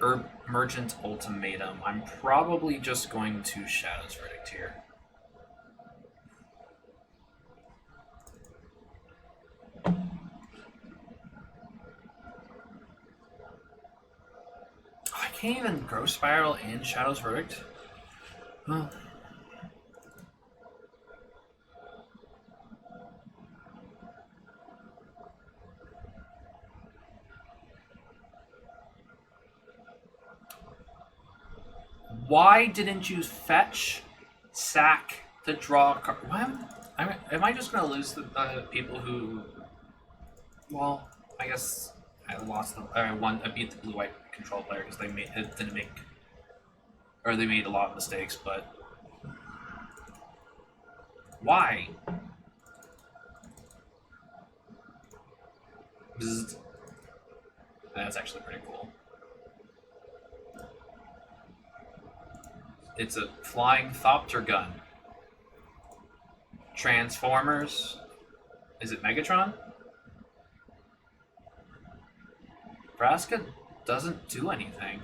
Emergent Ultimatum. I'm probably just going to Shadow's Verdict here. I can't even Growth Spiral and Shadow's Verdict. Huh. Why didn't you fetch, sack to draw a card? Am I just going to lose the people who? Well, I guess I lost them. I beat the blue-white control player because they didn't make, or they made a lot of mistakes. But why? Bzzzt. That's actually pretty cool. It's a flying Thopter gun. Transformers. Is it Megatron? Vraska doesn't do anything.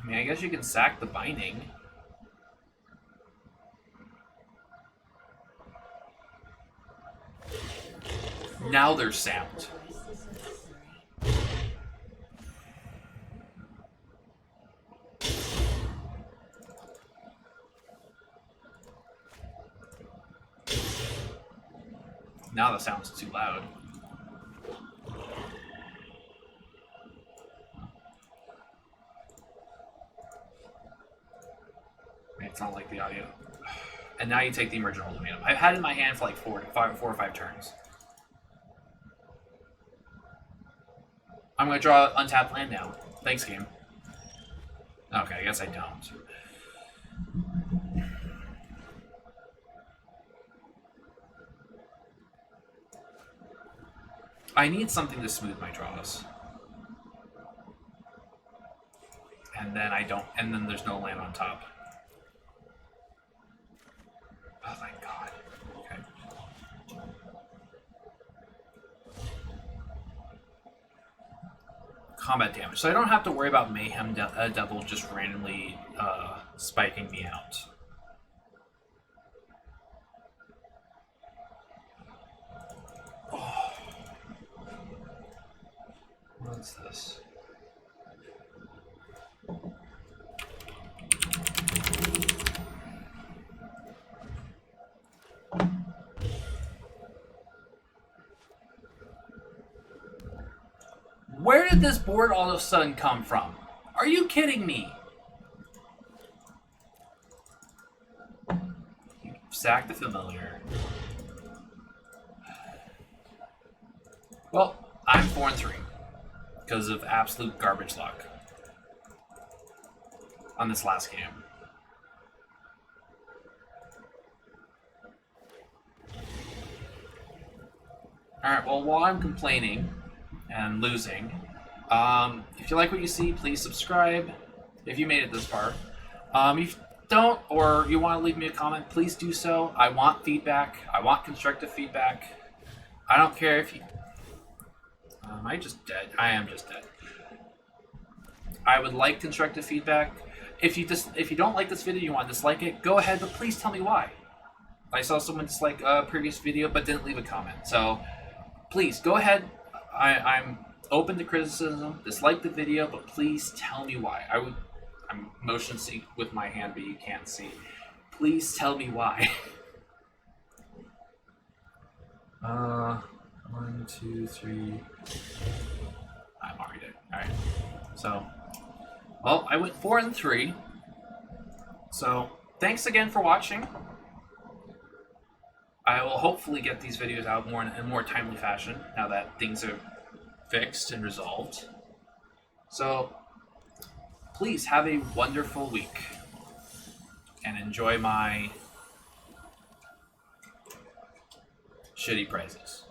I mean, I guess you can sack the binding. Now there's sound. Now the sound's too loud. It's not like the audio. And now you take the Emergent Ultimatum. I've had it in my hand for like four or five turns. I'm going to draw untapped land now. Thanks, game. Okay, I guess I don't. I need something to smooth my draws. And then I don't, and then there's no land on top. Oh, thank God. Okay. Combat damage. So I don't have to worry about Mayhem Devil just randomly spiking me out. Oh. What's this? Where did this board all of a sudden come from? Are you kidding me? Sack the familiar. Well, I'm 4-3 because of absolute garbage luck on this last game. Alright, well, while I'm complaining and losing, if you like what you see, please subscribe if you made it this far. If you don't, or you want to leave me a comment, please do so. I want feedback. I want constructive feedback. I don't care if you... Am I just dead? I am just dead. I would like constructive feedback. If you don't like this video, you want to dislike it, go ahead, but please tell me why. I saw someone dislike a previous video but didn't leave a comment. So please go ahead. I'm open to criticism. Dislike the video, but please tell me why. I'm motion sync with my hand, but you can't see. Please tell me why. 1, 2, 3. I'm already dead. All right. So, well, I went 4-3. So, thanks again for watching. I will hopefully get these videos out in a more timely fashion now that things are fixed and resolved. So, please have a wonderful week and enjoy my shitty prizes.